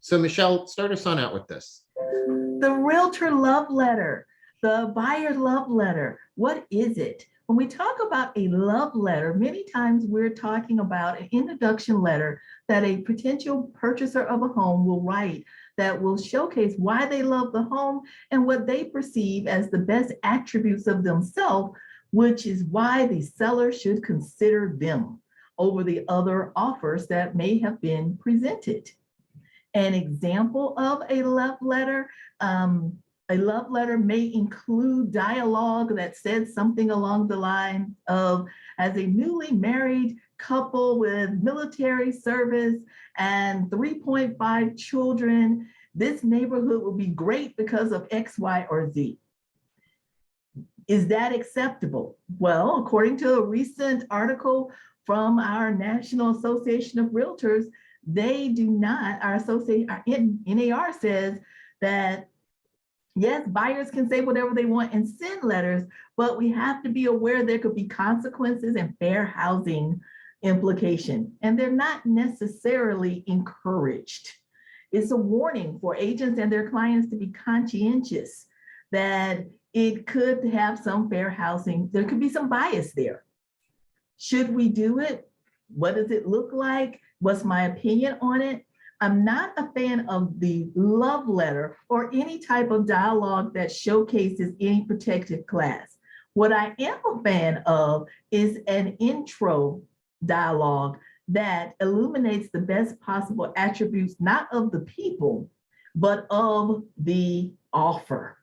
So Michelle, start us on out with this. The realtor love letter, the buyer love letter. What is it? When we talk about a love letter, many times we're talking about an introduction letter that a potential purchaser of a home will write that will showcase why they love the home and what they perceive as the best attributes of themselves, which is why the seller should consider them over the other offers that may have been presented. An example of a love letter may include dialogue that says something along the line of, as a newly married couple with military service and 3.5 children, this neighborhood will be great because of X, Y, or Z. Is that acceptable? Well, according to a recent article from our National Association of Realtors, they do not, our NAR says that yes, buyers can say whatever they want and send letters, but we have to be aware there could be consequences and fair housing implication, and they're not necessarily encouraged. It's a warning for agents and their clients to be conscientious that it could have some fair housing. There could be some bias there. Should we do it? What does it look like? What's my opinion on it? I'm not a fan of the love letter or any type of dialogue that showcases any protected class. What I am a fan of is an intro dialogue that illuminates the best possible attributes, not of the people, but of the offer.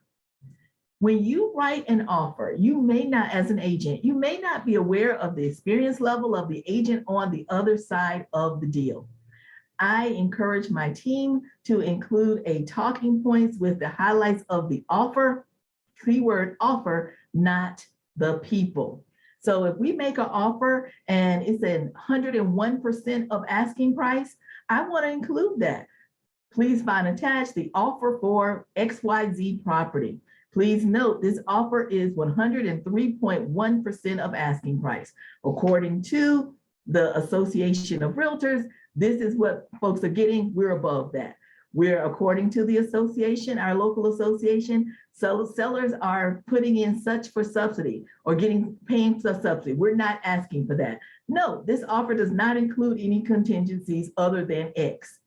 When you write an offer, you may not, as an agent, you may not be aware of the experience level of the agent on the other side of the deal. I encourage my team to include a talking points with the highlights of the offer, keyword offer, not the people. So if we make an offer and it's 101% of asking price, I want to include that. Please find attached the offer for XYZ property. Please note this offer is 103.1% of asking price. According to the Association of Realtors, this is what folks are getting. We're above that. We're, according to the association, our local association, sellers are putting in such for subsidy or paying for subsidy. We're not asking for that. No, this offer does not include any contingencies other than X.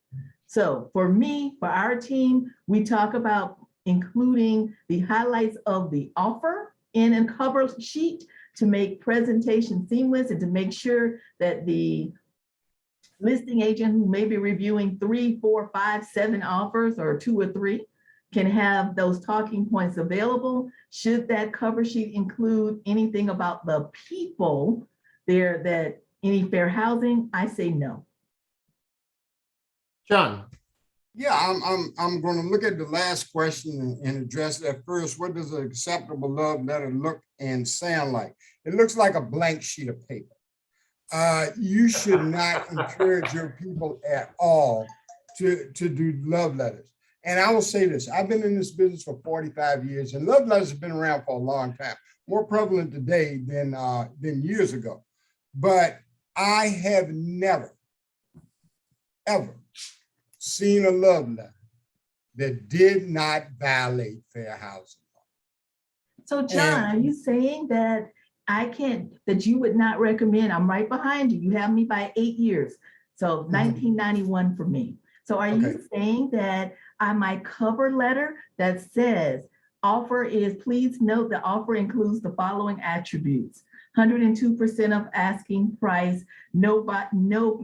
So for me, for our team, we talk about including the highlights of the offer in a cover sheet to make presentation seamless and to make sure that the listing agent who may be reviewing 3, 4, 5, 7 offers or 2 or 3 can have those talking points available. Should that cover sheet include anything about the people there, that any fair housing? I say no. John. Yeah, I'm going to look at the last question and address that first. What does an acceptable love letter look and sound like? It looks like a blank sheet of paper. You should not encourage your people at all to do love letters. And I will say this, I've been in this business for 45 years and love letters have been around for a long time, more prevalent today than years ago. But I have never, ever seen a love letter that did not violate fair housing law. So John, are you saying that that you would not recommend? I'm right behind you. You have me by 8 years. So 1991 for me. So are you saying that my cover letter that says offer is, please note the offer includes the following attributes: 102% of asking price, no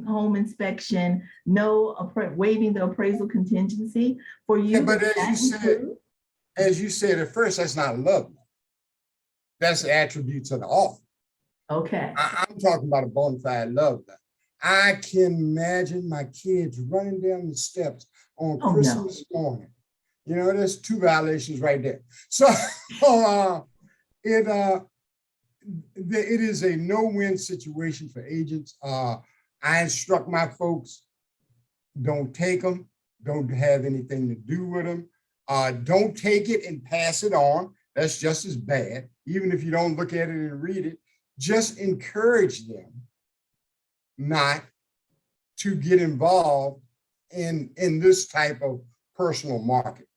home inspection, no waiving the appraisal contingency for you? Yeah, but as you said at first, that's not love letter. That's the attributes of the offer. Okay. I'm talking about a bona fide love letter. I can imagine my kids running down the steps on Christmas morning. You know, there's 2 violations right there. So it is a no-win situation for agents. I instruct my folks, don't take them, don't have anything to do with them. Don't take it and pass it on. That's just as bad. Even if you don't look at it and read it, just encourage them not to get involved in this type of personal market.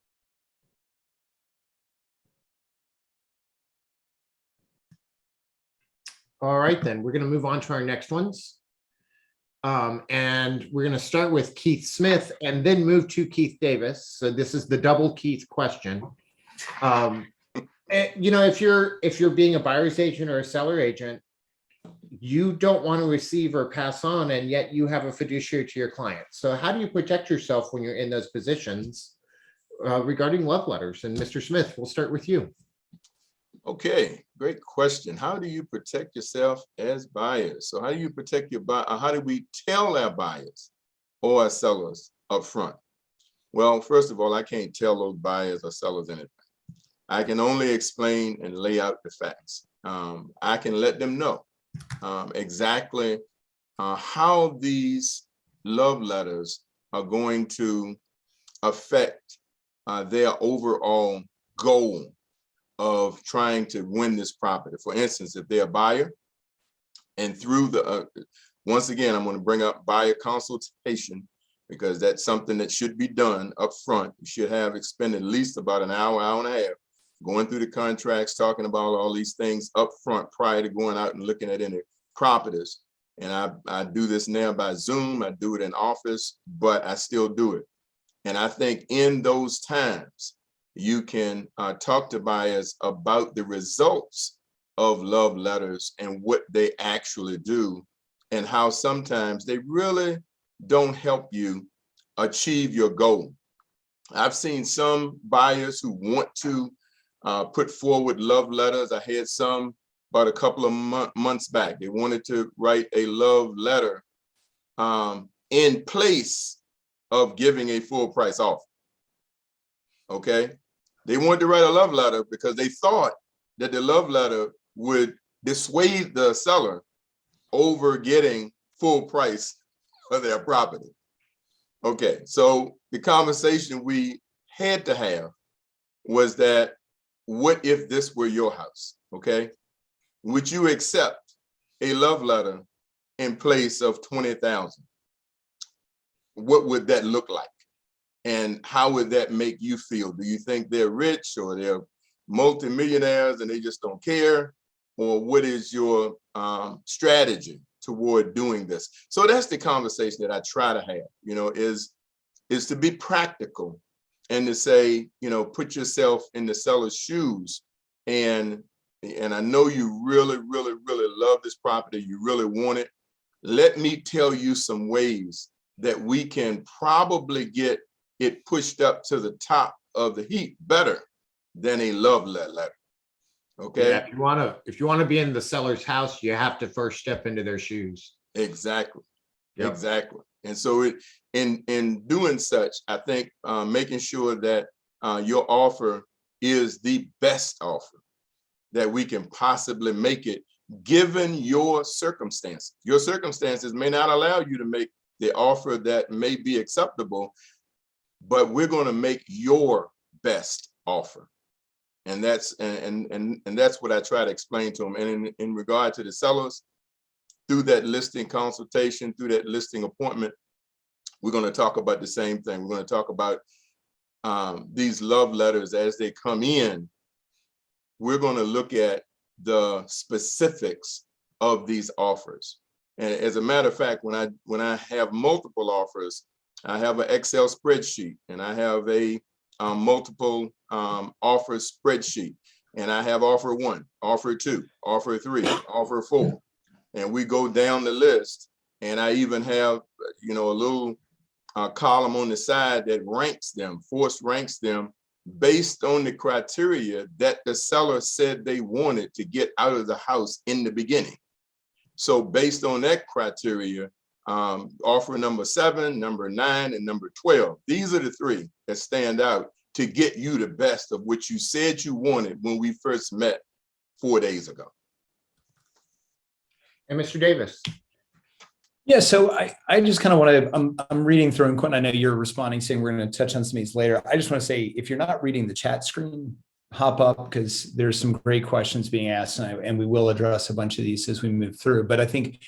All right, then we're going to move on to our next ones. And we're going to start with Keith Smith and then move to Keith Davis. So this is the double Keith question. You know, if you're being a buyer's agent or a seller agent, you don't want to receive or pass on, and yet you have a fiduciary to your client. So how do you protect yourself when you're in those positions regarding love letters? And Mr. Smith, we'll start with you. Okay, great question. How do you protect yourself as buyers? So how do you protect your buyer? How do we tell our buyers or our sellers up front? Well, first of all, I can't tell those buyers or sellers anything. I can only explain and lay out the facts. I can let them know exactly how these love letters are going to affect their overall goal of trying to win this property. For instance, if they're a buyer and through the, once again, I'm going to bring up buyer consultation because that's something that should be done up front. You should have expended at least about an hour, hour and a half going through the contracts, talking about all these things up front prior to going out and looking at any properties. And I do this now by Zoom, I do it in office, but I still do it. And I think in those times, you can talk to buyers about the results of love letters and what they actually do and how sometimes they really don't help you achieve your goal. I've seen some buyers who want to put forward love letters. I had some about a couple of months back. They wanted to write a love letter in place of giving a full price offer. Okay, they wanted to write a love letter because they thought that the love letter would dissuade the seller over getting full price for their property. Okay, so the conversation we had to have was that, what if this were your house? Okay, would you accept a love letter in place of $20,000? What would that look like? And how would that make you feel? Do you think they're rich, or they're multimillionaires and they just don't care? Or what is your strategy toward doing this? So that's the conversation that I try to have, is to be practical and to say, put yourself in the seller's shoes. And I know you really, really, really love this property. You really want it. Let me tell you some ways that we can probably get it pushed up to the top of the heap better than a love letter. Okay. Yeah, if you want to be in the seller's house, you have to first step into their shoes. Exactly. Yep. Exactly. And so in doing such, I think making sure that your offer is the best offer that we can possibly make it, given your circumstances. Your circumstances may not allow you to make the offer that may be acceptable, but we're going to make your best offer. And that's that's what I try to explain to them. And in regard to the sellers, through that listing consultation, through that listing appointment, we're going to talk about the same thing. We're going to talk about these love letters as they come in. We're going to look at the specifics of these offers. And as a matter of fact, when I have multiple offers, I have an Excel spreadsheet, and I have a multiple offer spreadsheet, and I have offer 1, offer 2, offer 3, offer 4, and we go down the list. And I even have a little column on the side that ranks them, force ranks them based on the criteria that the seller said they wanted to get out of the house in the beginning. So based on that criteria, offer number 7, number 9, and number 12. These are the 3 that stand out to get you the best of what you said you wanted when we first met 4 days ago. And Mr. Davis. Yeah, so I just kind of want to, I'm reading through, and Quentin, I know you're responding, saying we're going to touch on some of these later. I just want to say, if you're not reading the chat screen, hop up, because there's some great questions being asked, and we will address a bunch of these as we move through. But I think,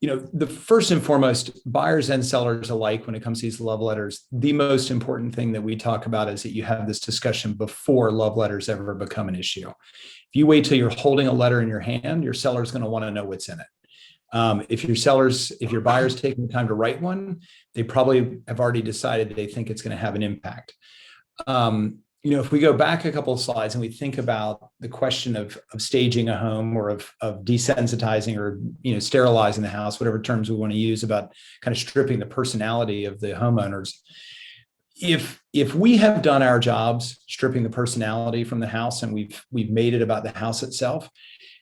the first and foremost, buyers and sellers alike, when it comes to these love letters, the most important thing that we talk about is that you have this discussion before love letters ever become an issue. If you wait till you're holding a letter in your hand, your seller's going to want to know what's in it. If your buyer's taking the time to write one, they probably have already decided they think it's going to have an impact. If we go back a couple of slides and we think about the question of staging a home, or of desensitizing, or sterilizing the house, whatever terms we want to use, about kind of stripping the personality of the homeowners. If we have done our jobs stripping the personality from the house, and we've made it about the house itself,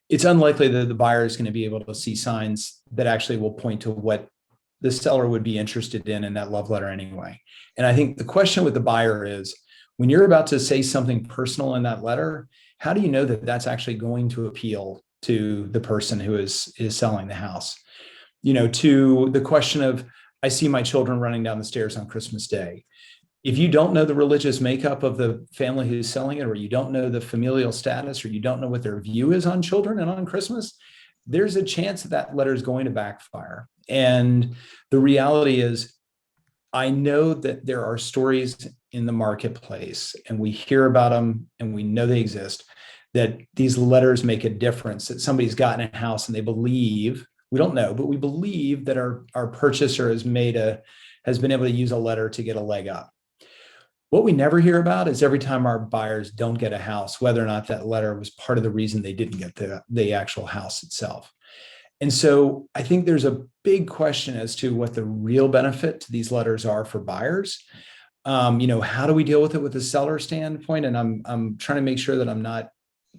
it's unlikely that the buyer is going to be able to see signs that actually will point to what the seller would be interested in that love letter anyway. And I think the question with the buyer is, when you're about to say something personal in that letter, how do you know that that's actually going to appeal to the person who is selling the house? To the question of, I see my children running down the stairs on Christmas Day. If you don't know the religious makeup of the family who's selling it, or you don't know the familial status, or you don't know what their view is on children and on Christmas, there's a chance that letter is going to backfire. And the reality is, I know that there are stories in the marketplace, and we hear about them, and we know they exist, that these letters make a difference, that somebody's gotten a house and they believe, we don't know, but we believe that our purchaser has been able to use a letter to get a leg up. What we never hear about is every time our buyers don't get a house, whether or not that letter was part of the reason they didn't get the actual house itself. And so I think there's a big question as to what the real benefit to these letters are for buyers. How do we deal with it with the seller standpoint? And I'm trying to make sure that I'm not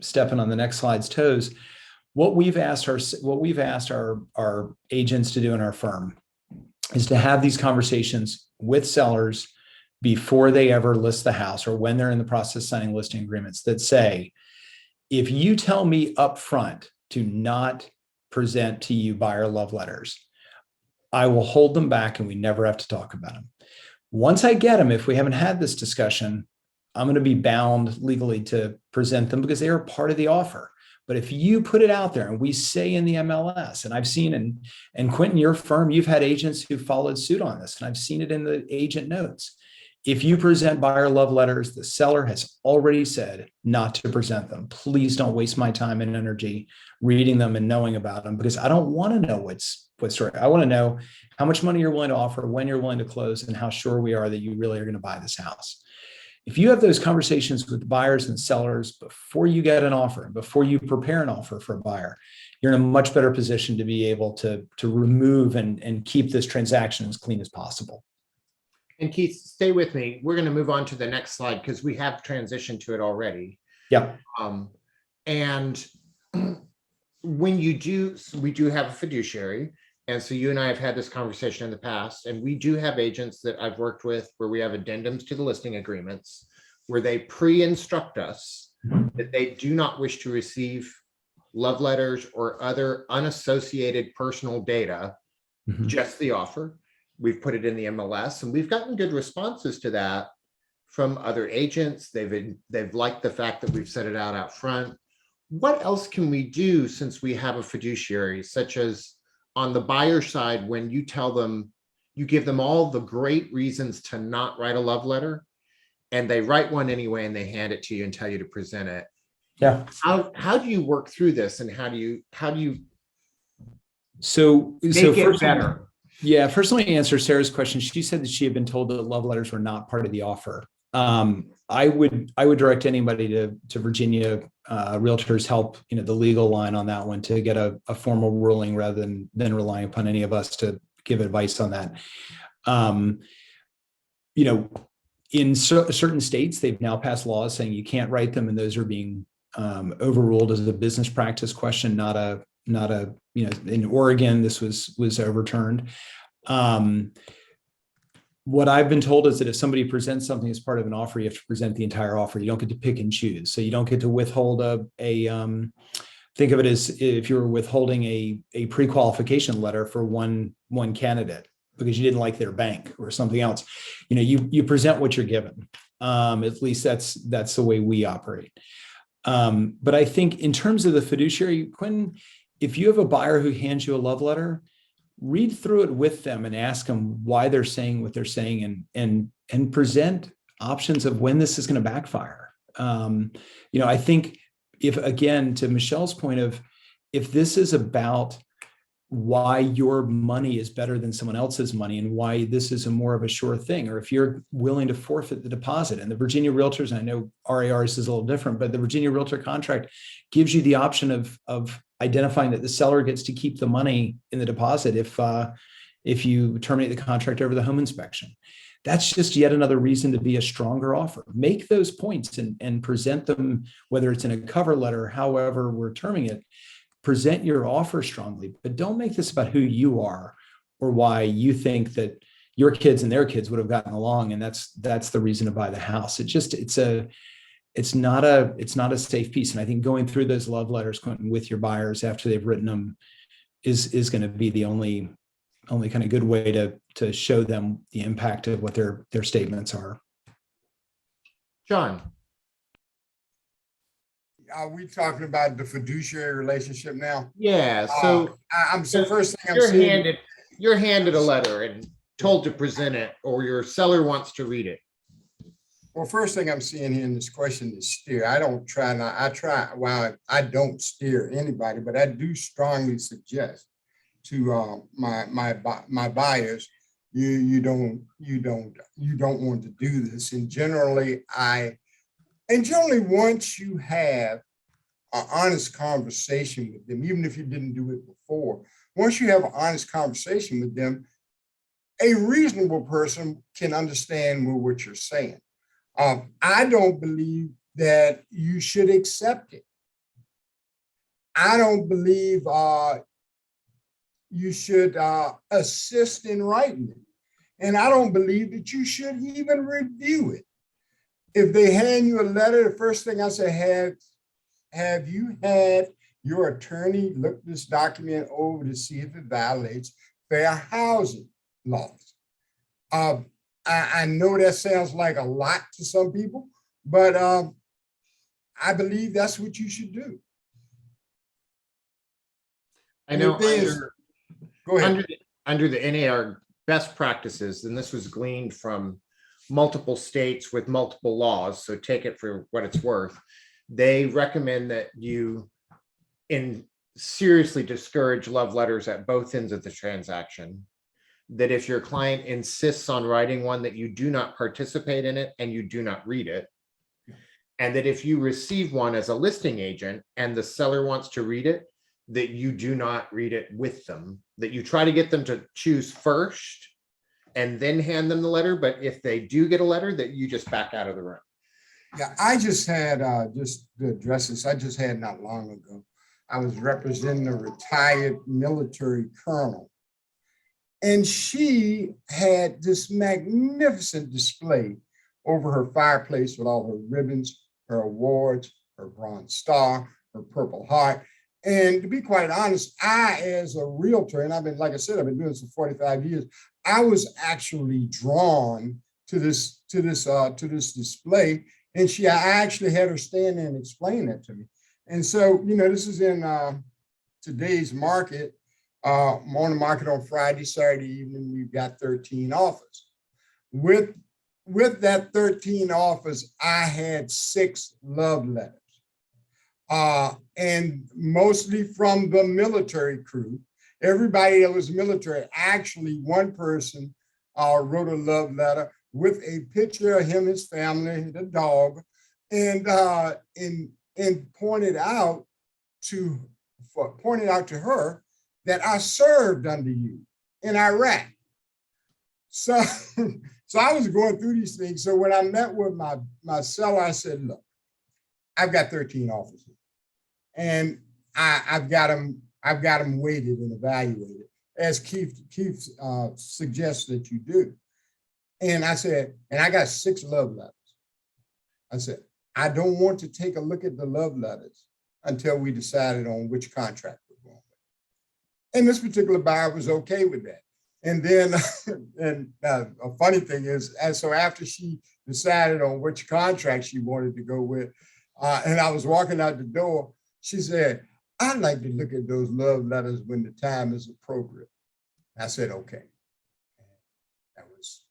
stepping on the next slide's toes. What we've asked our agents to do in our firm is to have these conversations with sellers before they ever list the house or when they're in the process of signing listing agreements that say, if you tell me up front to not present to you buyer love letters, I will hold them back and we never have to talk about them. Once I get them, if we haven't had this discussion, I'm going to be bound legally to present them because they are part of the offer. But if you put it out there and we say in the MLS, and I've seen, and Quentin, your firm, you've had agents who followed suit on this, and I've seen it in the agent notes. If you present buyer love letters, the seller has already said not to present them. Please don't waste my time and energy reading them and knowing about them, because I don't want to know what's right. I want to know how much money you're willing to offer, when you're willing to close, and how sure we are that you really are going to buy this house. If you have those conversations with buyers and sellers before you get an offer, before you prepare an offer for a buyer, you're in a much better position to be able to remove and keep this transaction as clean as possible. And Keith, stay with me. We're going to move on to the next slide because we have transitioned to it already. Yeah. And when you do, we do have a fiduciary. And so you and I have had this conversation in the past, and we do have agents that I've worked with where we have addendums to the listing agreements, where they pre-instruct us that they do not wish to receive love letters or other unassociated personal data, just the offer. We've put it in the MLS, and we've gotten good responses to that from other agents. They've liked the fact that we've set it out front. What else can we do since we have a fiduciary, such as on the buyer side, when you tell them, you give them all the great reasons to not write a love letter, and they write one anyway, and they hand it to you and tell you to present it. Yeah. How do you work through this, and how do you make it better? Yeah, first let me answer Sarah's question. She said that she had been told that love letters were not part of the offer. I would direct anybody to Virginia Realtors help, the legal line on that one to get a formal ruling rather than relying upon any of us to give advice on that. In certain states, they've now passed laws saying you can't write them, and those are being overruled as a business practice question, not a in Oregon, this was overturned. What I've been told is that if somebody presents something as part of an offer, you have to present the entire offer. You don't get to pick and choose. So you don't get to withhold think of it as if you're withholding a pre-qualification letter for one candidate because you didn't like their bank or something else. You present what you're given. At least that's the way we operate. But I think in terms of the fiduciary, Quentin, if you have a buyer who hands you a love letter, read through it with them and ask them why they're saying what they're saying, and present options of when this is going to backfire. I think again, to Michelle's point of, if this is about why your money is better than someone else's money and why this is more of a sure thing, or if you're willing to forfeit the deposit, and the Virginia Realtors, and I know RARs is a little different, but the Virginia Realtor contract gives you the option of identifying that the seller gets to keep the money in the deposit if you terminate the contract over the home inspection. That's just yet another reason to be a stronger offer. Make those points and present them, whether it's in a cover letter, however we're terming it. Present your offer strongly, but don't make this about who you are or why you think that your kids and their kids would have gotten along, and that's the reason to buy the house. It's not a safe piece. And I think going through those love letters, Quentin, with your buyers after they've written them is going to be the only kind of good way to show them the impact of what their statements are. John. Are we talking about the fiduciary relationship now? Yeah. So first thing you're handed a letter and told to present it, or your seller wants to read it. Well, first thing I'm seeing here in this question is steer. I don't steer anybody, but I do strongly suggest to my buyers, you don't want to do this. And generally once you have an honest conversation with them, even if you didn't do it before, once you have an honest conversation with them, a reasonable person can understand what you're saying. I don't believe that you should accept it. I don't believe you should assist in writing it. And I don't believe that you should even review it. If they hand you a letter, the first thing I say, have you had your attorney look this document over to see if it violates fair housing laws? I know that sounds like a lot to some people, but I believe that's what you should do. I know Go ahead. Under the NAR best practices, and this was gleaned from multiple states with multiple laws, so take it for what it's worth. They recommend that you seriously discourage love letters at both ends of the transaction. That if your client insists on writing one, that you do not participate in it and you do not read it. And that if you receive one as a listing agent and the seller wants to read it, that you do not read it with them, that you try to get them to choose first and then hand them the letter. But if they do get a letter, that you just back out of the room. Yeah, I just had, just to address this, I just had not long ago, I was representing a retired military colonel. And she had this magnificent display over her fireplace with all her ribbons, her awards, her Bronze Star, her Purple Heart. And to be quite honest, I, as a realtor, and I've been, like I said, I've been doing this for 45 years, I was actually drawn to this display. And I actually had her stand there and explain that to me. And so, you know, this is in today's market. I'm on the market on Friday, Saturday evening. We've got 13 offers. With that 13 offers, I had 6 love letters. And mostly from the military crew. Everybody that was military, actually one person wrote a love letter with a picture of him, his family, the dog, and pointed out to her that I served under you in Iraq. So I was going through these things. So when I met with my seller, I said, look, I've got 13 offers. And I've got them weighted and evaluated, as Keith suggests that you do. And I said, and I got 6 love letters. I said, I don't want to take a look at the love letters until we decided on which contract we're going with. And this particular buyer was okay with that. And then, a funny thing is, so after she decided on which contract she wanted to go with, and I was walking out the door, she said, I'd like to look at those love letters when the time is appropriate. I said, okay. That was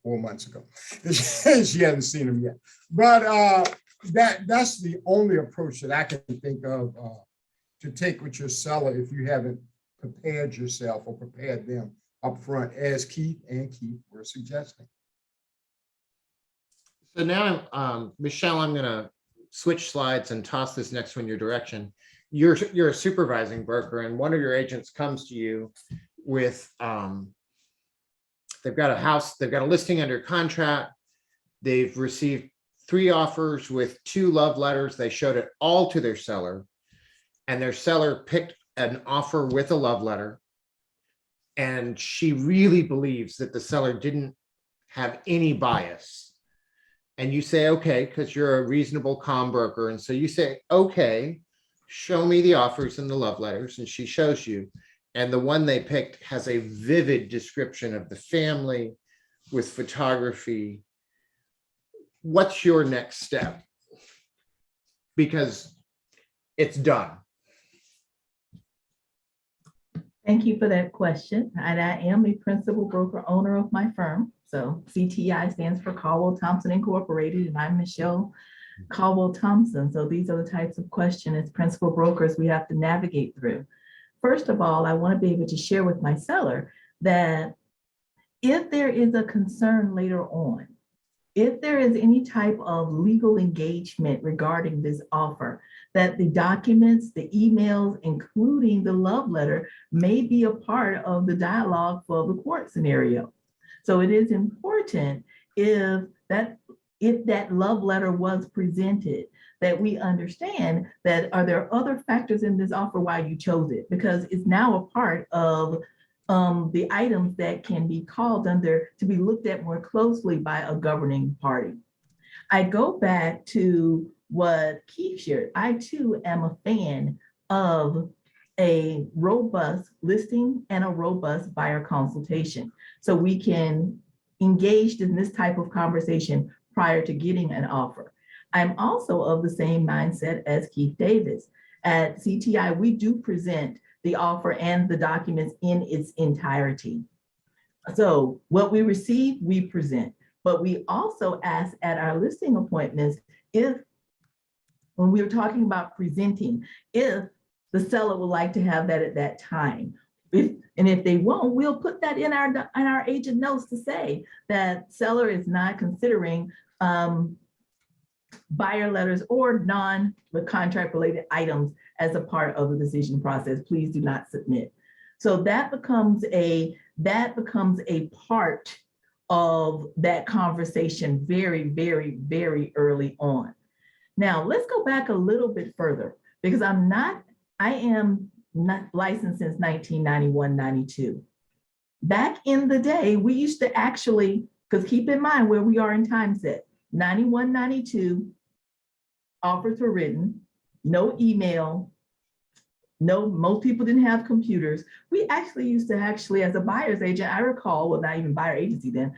4 months ago. She hasn't seen them yet. But that's the only approach that I can think of to take with your seller if you haven't prepared yourself or prepared them up front, as Keith were suggesting. So now, Michelle, I'm going to switch slides and toss this next one your direction. You're a supervising broker, and one of your agents comes to you with they've got a house, they've got a listing under contract, they've received 3 offers with 2 love letters. They showed it all to their seller, and their seller picked an offer with a love letter, and she really believes that the seller didn't have any bias. And you say, okay, because you're a reasonable, calm broker. And so you say, okay, show me the offers and the love letters. And she shows you. And the one they picked has a vivid description of the family with photography. What's your next step? Because it's done. Thank you for that question. And I am a principal broker owner of my firm. So CTI stands for Caldwell Thompson Incorporated, and I'm Michelle Caldwell Thompson. So these are the types of questions as principal brokers we have to navigate through. First of all, I want to be able to share with my seller that if there is a concern later on, if there is any type of legal engagement regarding this offer, that the documents, the emails, including the love letter, may be a part of the dialogue for the court scenario. So it is important if that love letter was presented, that we understand that are there other factors in this offer why you chose it, because it's now a part of the items that can be called under to be looked at more closely by a governing party. I go back to what Keith shared. I too am a fan of a robust listing and a robust buyer consultation, so we can engage in this type of conversation prior to getting an offer. I'm also of the same mindset as Keith Davis. At CTI, we do present the offer and the documents in its entirety. So what we receive, we present, but we also ask at our listing appointments if, when we were talking about presenting, if the seller would like to have that at that time. If they won't, we'll put that in our agent notes to say that seller is not considering buyer letters or non-contract related items as a part of the decision process. Please do not submit. So that becomes a part of that conversation very, very, very early on. Now let's go back a little bit further, because I am not licensed since 1991, 92. Back in the day, we used to actually, because keep in mind where we are in time set, 91, 92, offers were written, no email, most people didn't have computers. We actually used to as a buyer's agent, I recall, well, not even buyer agency then,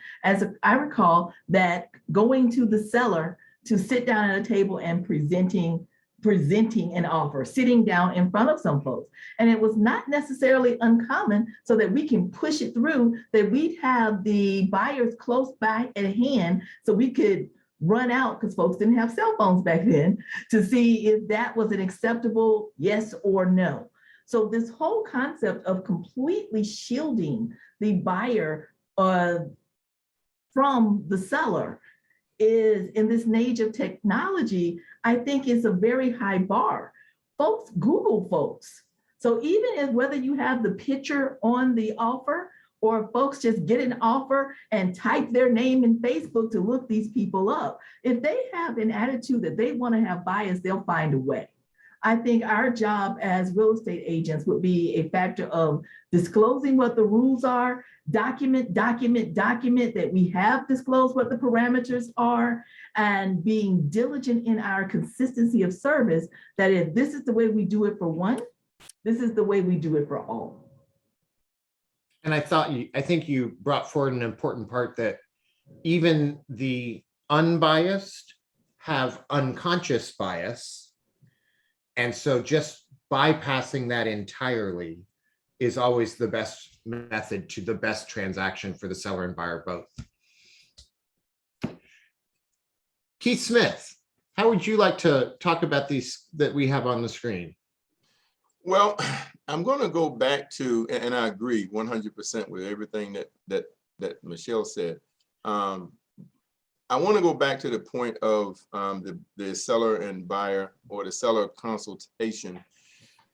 I recall that going to the seller to sit down at a table and presenting an offer, sitting down in front of some folks. And it was not necessarily uncommon, so that we can push it through, that we'd have the buyers close by at hand so we could run out, because folks didn't have cell phones back then, to see if that was an acceptable yes or no. So this whole concept of completely shielding the buyer from the seller is, in this age of technology, I think is a very high bar. Folks Google folks. So even if whether you have the picture on the offer, or folks just get an offer and type their name in Facebook to look these people up, if they have an attitude that they want to have bias, they'll find a way. I think our job as real estate agents would be a factor of disclosing what the rules are, document that we have disclosed what the parameters are, and being diligent in our consistency of service, that if this is the way we do it for one, this is the way we do it for all. And I think you brought forward an important part, that even the unbiased have unconscious bias. And so just bypassing that entirely is always the best method to the best transaction for the seller and buyer both. Keith Smith, how would you like to talk about these that we have on the screen? Well, I'm going to go back to, and I agree 100% with everything that Michelle said. I want to go back to the point of the seller and buyer, or the seller consultation,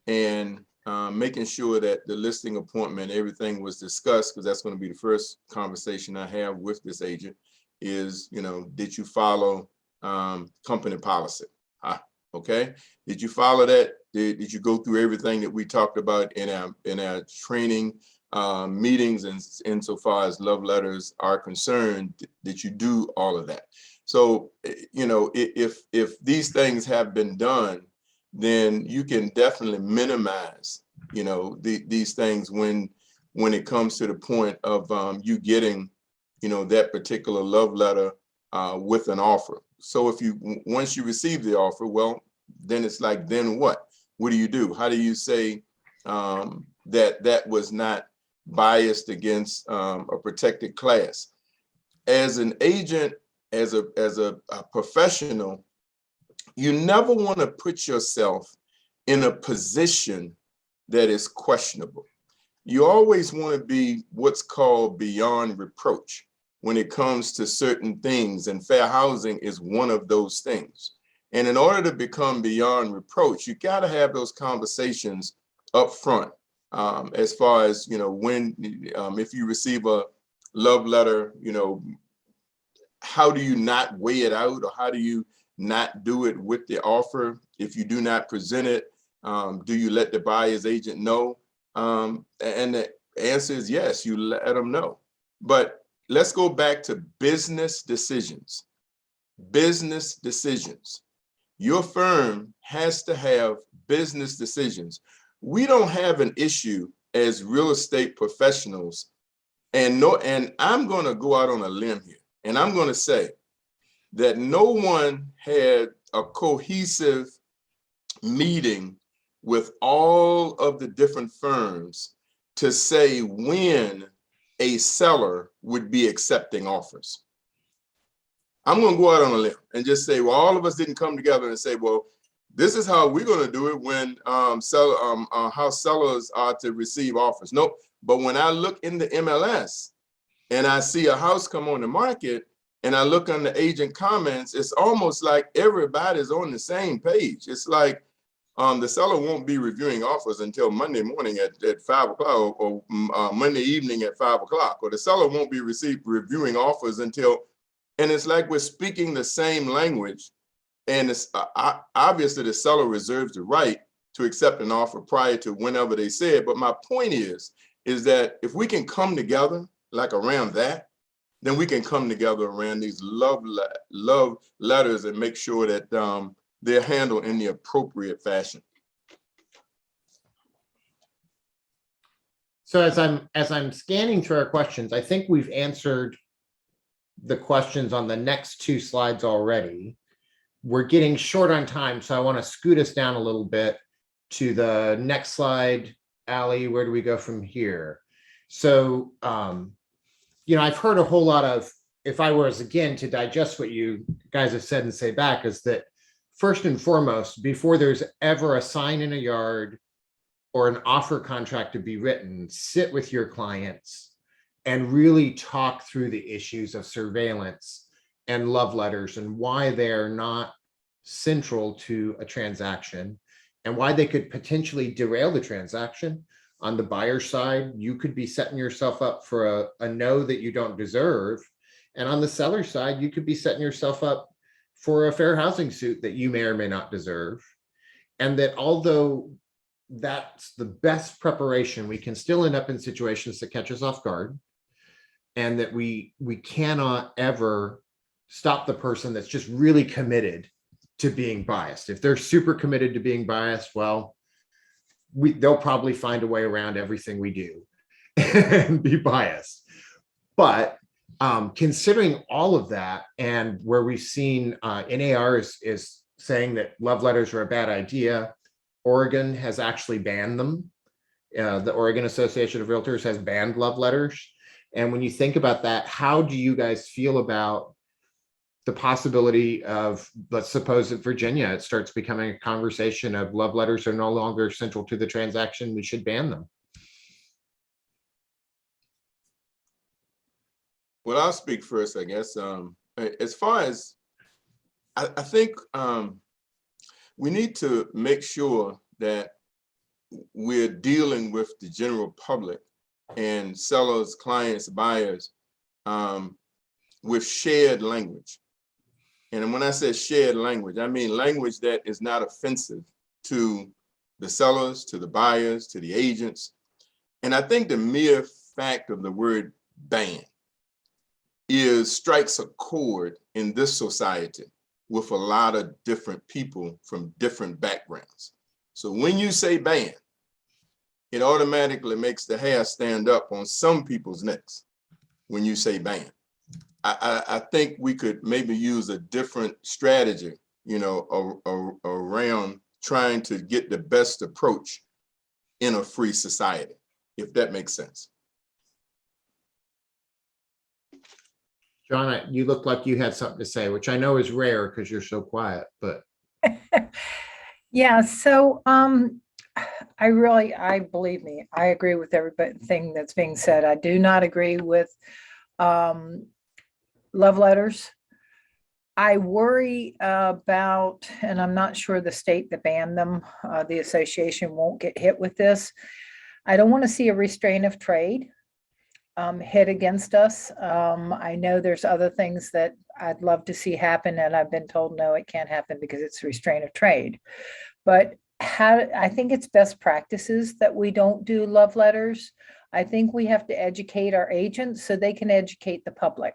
and making sure that the listing appointment, everything was discussed, because that's going to be the first conversation I have with this agent is, did you follow company policy? Okay. Did you follow that? Did you go through everything that we talked about in our training meetings, and insofar as love letters are concerned, did you do all of that? So, if these things have been done, then you can definitely minimize, these things when it comes to the point of you getting, that particular love letter with an offer. So once you receive the offer, well, then it's like, then what? What do you do? How do you say that was not biased against a protected class? As an agent, as a professional, you never want to put yourself in a position that is questionable. You always want to be what's called beyond reproach when it comes to certain things, and fair housing is one of those things. And in order to become beyond reproach, you got to have those conversations up front, as far as, if you receive a love letter, how do you not weigh it out, or how do you not do it with the offer? If you do not present it, do you let the buyer's agent know? And the answer is yes, you let them know. But let's go back to business decisions. Business decisions. Your firm has to have business decisions. We don't have an issue as real estate professionals, and I'm going to go out on a limb here, and I'm going to say that no one had a cohesive meeting with all of the different firms to say when a seller would be accepting offers. I'm going to go out on a limb and just say, well, all of us didn't come together and say, well, this is how we're going to do it when how sellers are to receive offers. Nope. But when I look in the MLS and I see a house come on the market and I look on the agent comments, it's almost like everybody's on the same page. It's like the seller won't be reviewing offers until Monday morning at 5 o'clock or Monday evening at 5 o'clock, or the seller won't be reviewing offers until, and it's like we're speaking the same language. And it's obviously the seller reserves the right to accept an offer prior to whenever they say it. But my point is that if we can come together like around that, then we can come together around these love letters and make sure that they're handled in the appropriate fashion. So as I'm scanning through our questions, I think we've answered the questions on the next two slides already. We're getting short on time, so I want to scoot us down a little bit to the next slide. Allie, where do we go from here? So, I've heard a whole lot of, if I was again to digest what you guys have said and say back, is that first and foremost, before there's ever a sign in a yard or an offer contract to be written, sit with your clients and really talk through the issues of surveillance and love letters and why they're not central to a transaction and why they could potentially derail the transaction. On the buyer side, you could be setting yourself up for a no that you don't deserve. And on the seller side, you could be setting yourself up for a fair housing suit that you may or may not deserve. And that although that's the best preparation, we can still end up in situations that catch us off guard, and that we cannot ever stop the person that's just really committed to being biased. If they're super committed to being biased, well, they'll probably find a way around everything we do and be biased. But considering all of that, and where we've seen NAR is saying that love letters are a bad idea, Oregon has actually banned them. The Oregon Association of Realtors has banned love letters. And when you think about that, how do you guys feel about the possibility of, let's suppose at Virginia, it starts becoming a conversation of love letters are no longer central to the transaction, we should ban them? Well, I'll speak first, I guess. As far as, I think we need to make sure that we're dealing with the general public and sellers, clients, buyers with shared language. And when I say shared language, I mean language that is not offensive to the sellers, to the buyers, to the agents. And I think the mere fact of the word ban strikes a chord in this society with a lot of different people from different backgrounds. So when you say ban, it automatically makes the hair stand up on some people's necks when you say ban. I think we could maybe use a different strategy, around trying to get the best approach in a free society, if that makes sense. John, you look like you had something to say, which I know is rare because you're so quiet, but. Yeah, so believe me, I agree with everything that's being said. I do not agree with love letters. I worry about, and I'm not sure the state that banned them, the association won't get hit with this. I don't want to see a restraint of trade. hit against us. I know there's other things that I'd love to see happen, and I've been told, no, it can't happen because it's restraint of trade. But I think it's best practices that we don't do love letters. I think we have to educate our agents so they can educate the public.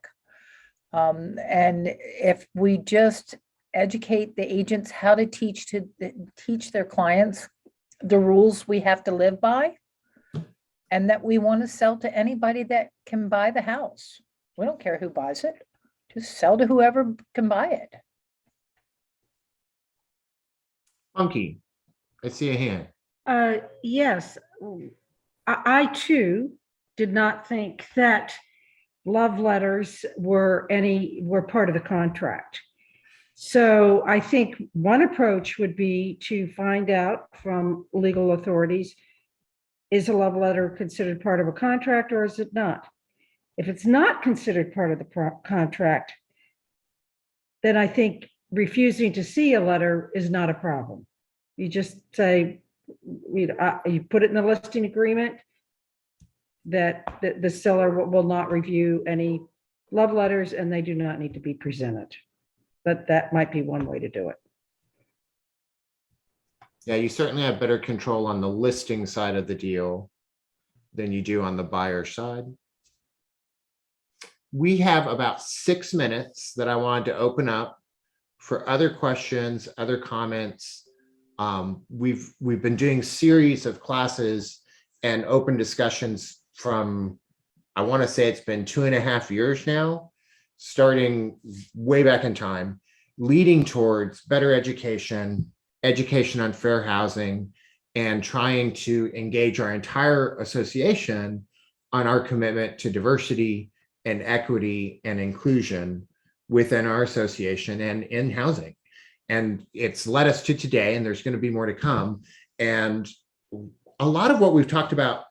And if we just educate the agents how to teach their clients the rules we have to live by, and that we want to sell to anybody that can buy the house. We don't care who buys it. Just sell to whoever can buy it. Funky, I see a hand. Yes, I too did not think that love letters were part of the contract. So I think one approach would be to find out from legal authorities, is a love letter considered part of a contract or is it not? If it's not considered part of the contract, then I think refusing to see a letter is not a problem. You just say, you put it in the listing agreement that the seller will not review any love letters and they do not need to be presented. But that might be one way to do it. Yeah, you certainly have better control on the listing side of the deal than you do on the buyer side. We have about 6 minutes that I wanted to open up for other questions, other comments. We've been doing series of classes and open discussions from, I want to say it's been 2.5 years now, starting way back in time, leading towards better education on fair housing, and trying to engage our entire association on our commitment to diversity and equity and inclusion within our association and in housing. And it's led us to today, and there's going to be more to come. And a lot of what we've talked about,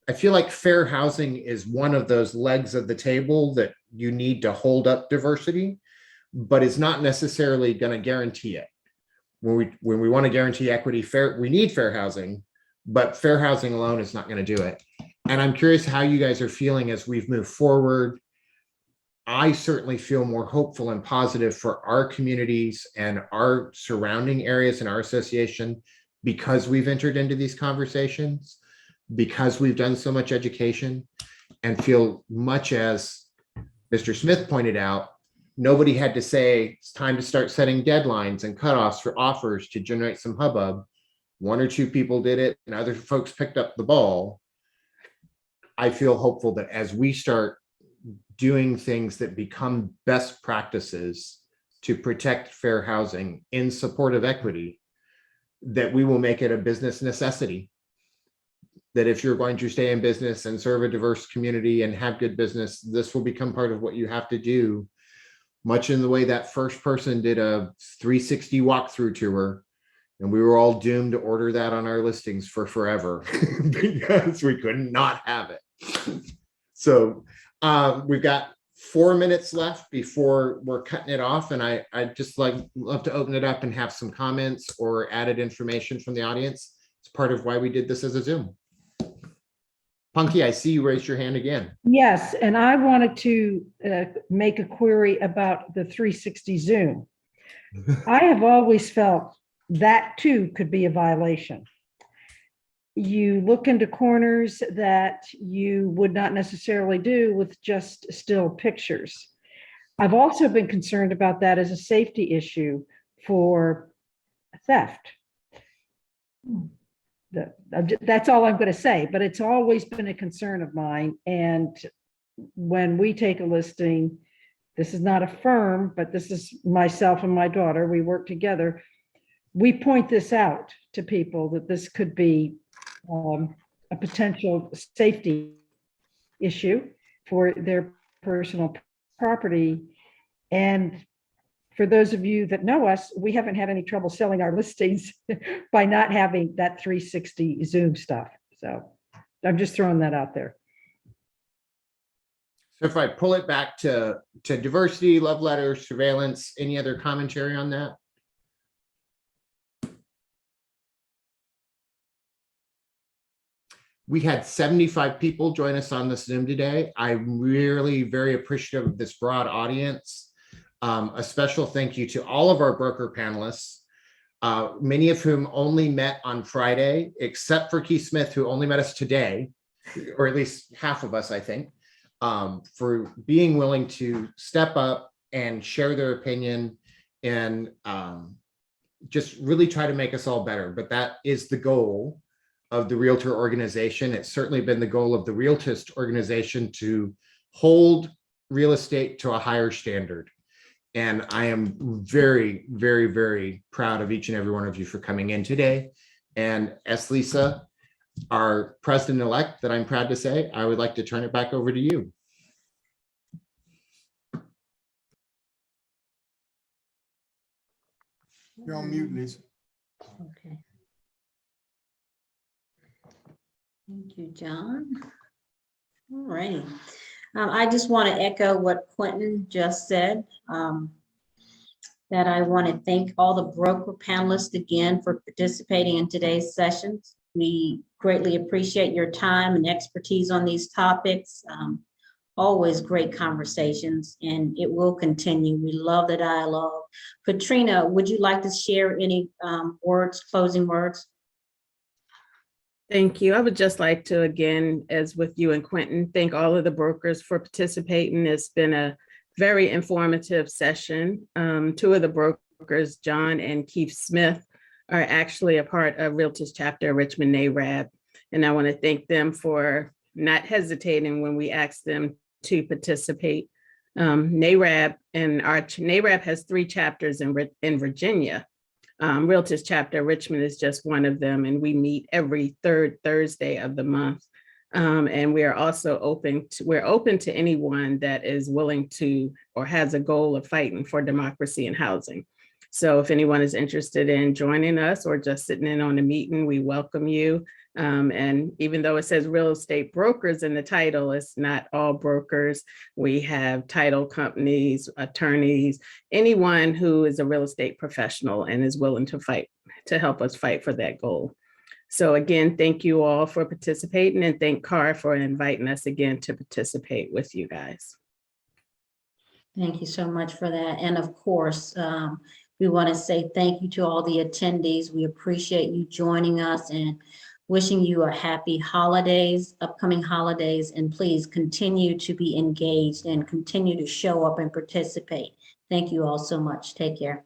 I feel like fair housing is one of those legs of the table that you need to hold up diversity, but it's not necessarily going to guarantee it. When we want to guarantee equity, we need fair housing, but fair housing alone is not going to do it. And I'm curious how you guys are feeling as we've moved forward. I certainly feel more hopeful and positive for our communities and our surrounding areas and our association because we've entered into these conversations, because we've done so much education, and feel much as Mr. Smith pointed out, nobody had to say it's time to start setting deadlines and cutoffs for offers to generate some hubbub. 1 or 2 people did it and other folks picked up the ball. I feel hopeful that as we start doing things that become best practices to protect fair housing in support of equity, that we will make it a business necessity. That if you're going to stay in business and serve a diverse community and have good business, this will become part of what you have to do, much in the way that first person did a 360 walkthrough tour. And we were all doomed to order that on our listings for forever because we couldn't not have it. So we've got 4 minutes left before we're cutting it off. And I'd just love to open it up and have some comments or added information from the audience. It's part of why we did this as a Zoom. Punky, I see you raised your hand again. Yes, and I wanted to make a query about the 360 Zoom. I have always felt that too could be a violation. You look into corners that you would not necessarily do with just still pictures. I've also been concerned about that as a safety issue for theft. That's all I'm going to say, but it's always been a concern of mine. And when we take a listing, this is not a firm, but this is myself and my daughter, we work together. We point this out to people that this could be a potential safety issue for their personal property. And for those of you that know us, we haven't had any trouble selling our listings by not having that 360 Zoom stuff. So I'm just throwing that out there. So if I pull it back to diversity, love letters, surveillance, any other commentary on that? We had 75 people join us on this Zoom today. I'm really very appreciative of this broad audience. A special thank you to all of our broker panelists, many of whom only met on Friday, except for Keith Smith, who only met us today, or at least half of us, I think, for being willing to step up and share their opinion and just really try to make us all better. But that is the goal of the Realtor organization. It's certainly been the goal of the Realtist organization to hold real estate to a higher standard. And I am very, very, very proud of each and every one of you for coming in today. And as Lisa, our president-elect, that I'm proud to say, I would like to turn it back over to you. You're on mute, Lisa. Okay. Thank you, John. All righty. I just want to echo what Quentin just said, that I want to thank all the broker panelists again for participating in today's sessions. We greatly appreciate your time and expertise on these topics. Always great conversations, and it will continue. We love the dialogue. Katrina, would you like to share any closing words? Thank you. I would just like to, again, as with you and Quentin, thank all of the brokers for participating. It's been a very informative session. Two of the brokers, John and Keith Smith, are actually a part of Realtist Chapter of Richmond NAREB. And I want to thank them for not hesitating when we asked them to participate. NAREB, and our NAREB has 3 chapters in Virginia. Realtist Chapter of Richmond is just one of them, and we meet every 3rd Thursday of the month. And we are also open to anyone that is willing to or has a goal of fighting for democracy and housing. So if anyone is interested in joining us or just sitting in on a meeting, we welcome you. And even though it says real estate brokers in the title, it's not all brokers. We have title companies, attorneys, anyone who is a real estate professional and is willing to fight, to help us fight for that goal. So again, thank you all for participating, and thank CAAR for inviting us again to participate with you guys. Thank you so much for that. And of course, we want to say thank you to all the attendees. We appreciate you joining us and wishing you a happy holidays, upcoming holidays, and please continue to be engaged and continue to show up and participate. Thank you all so much. Take care.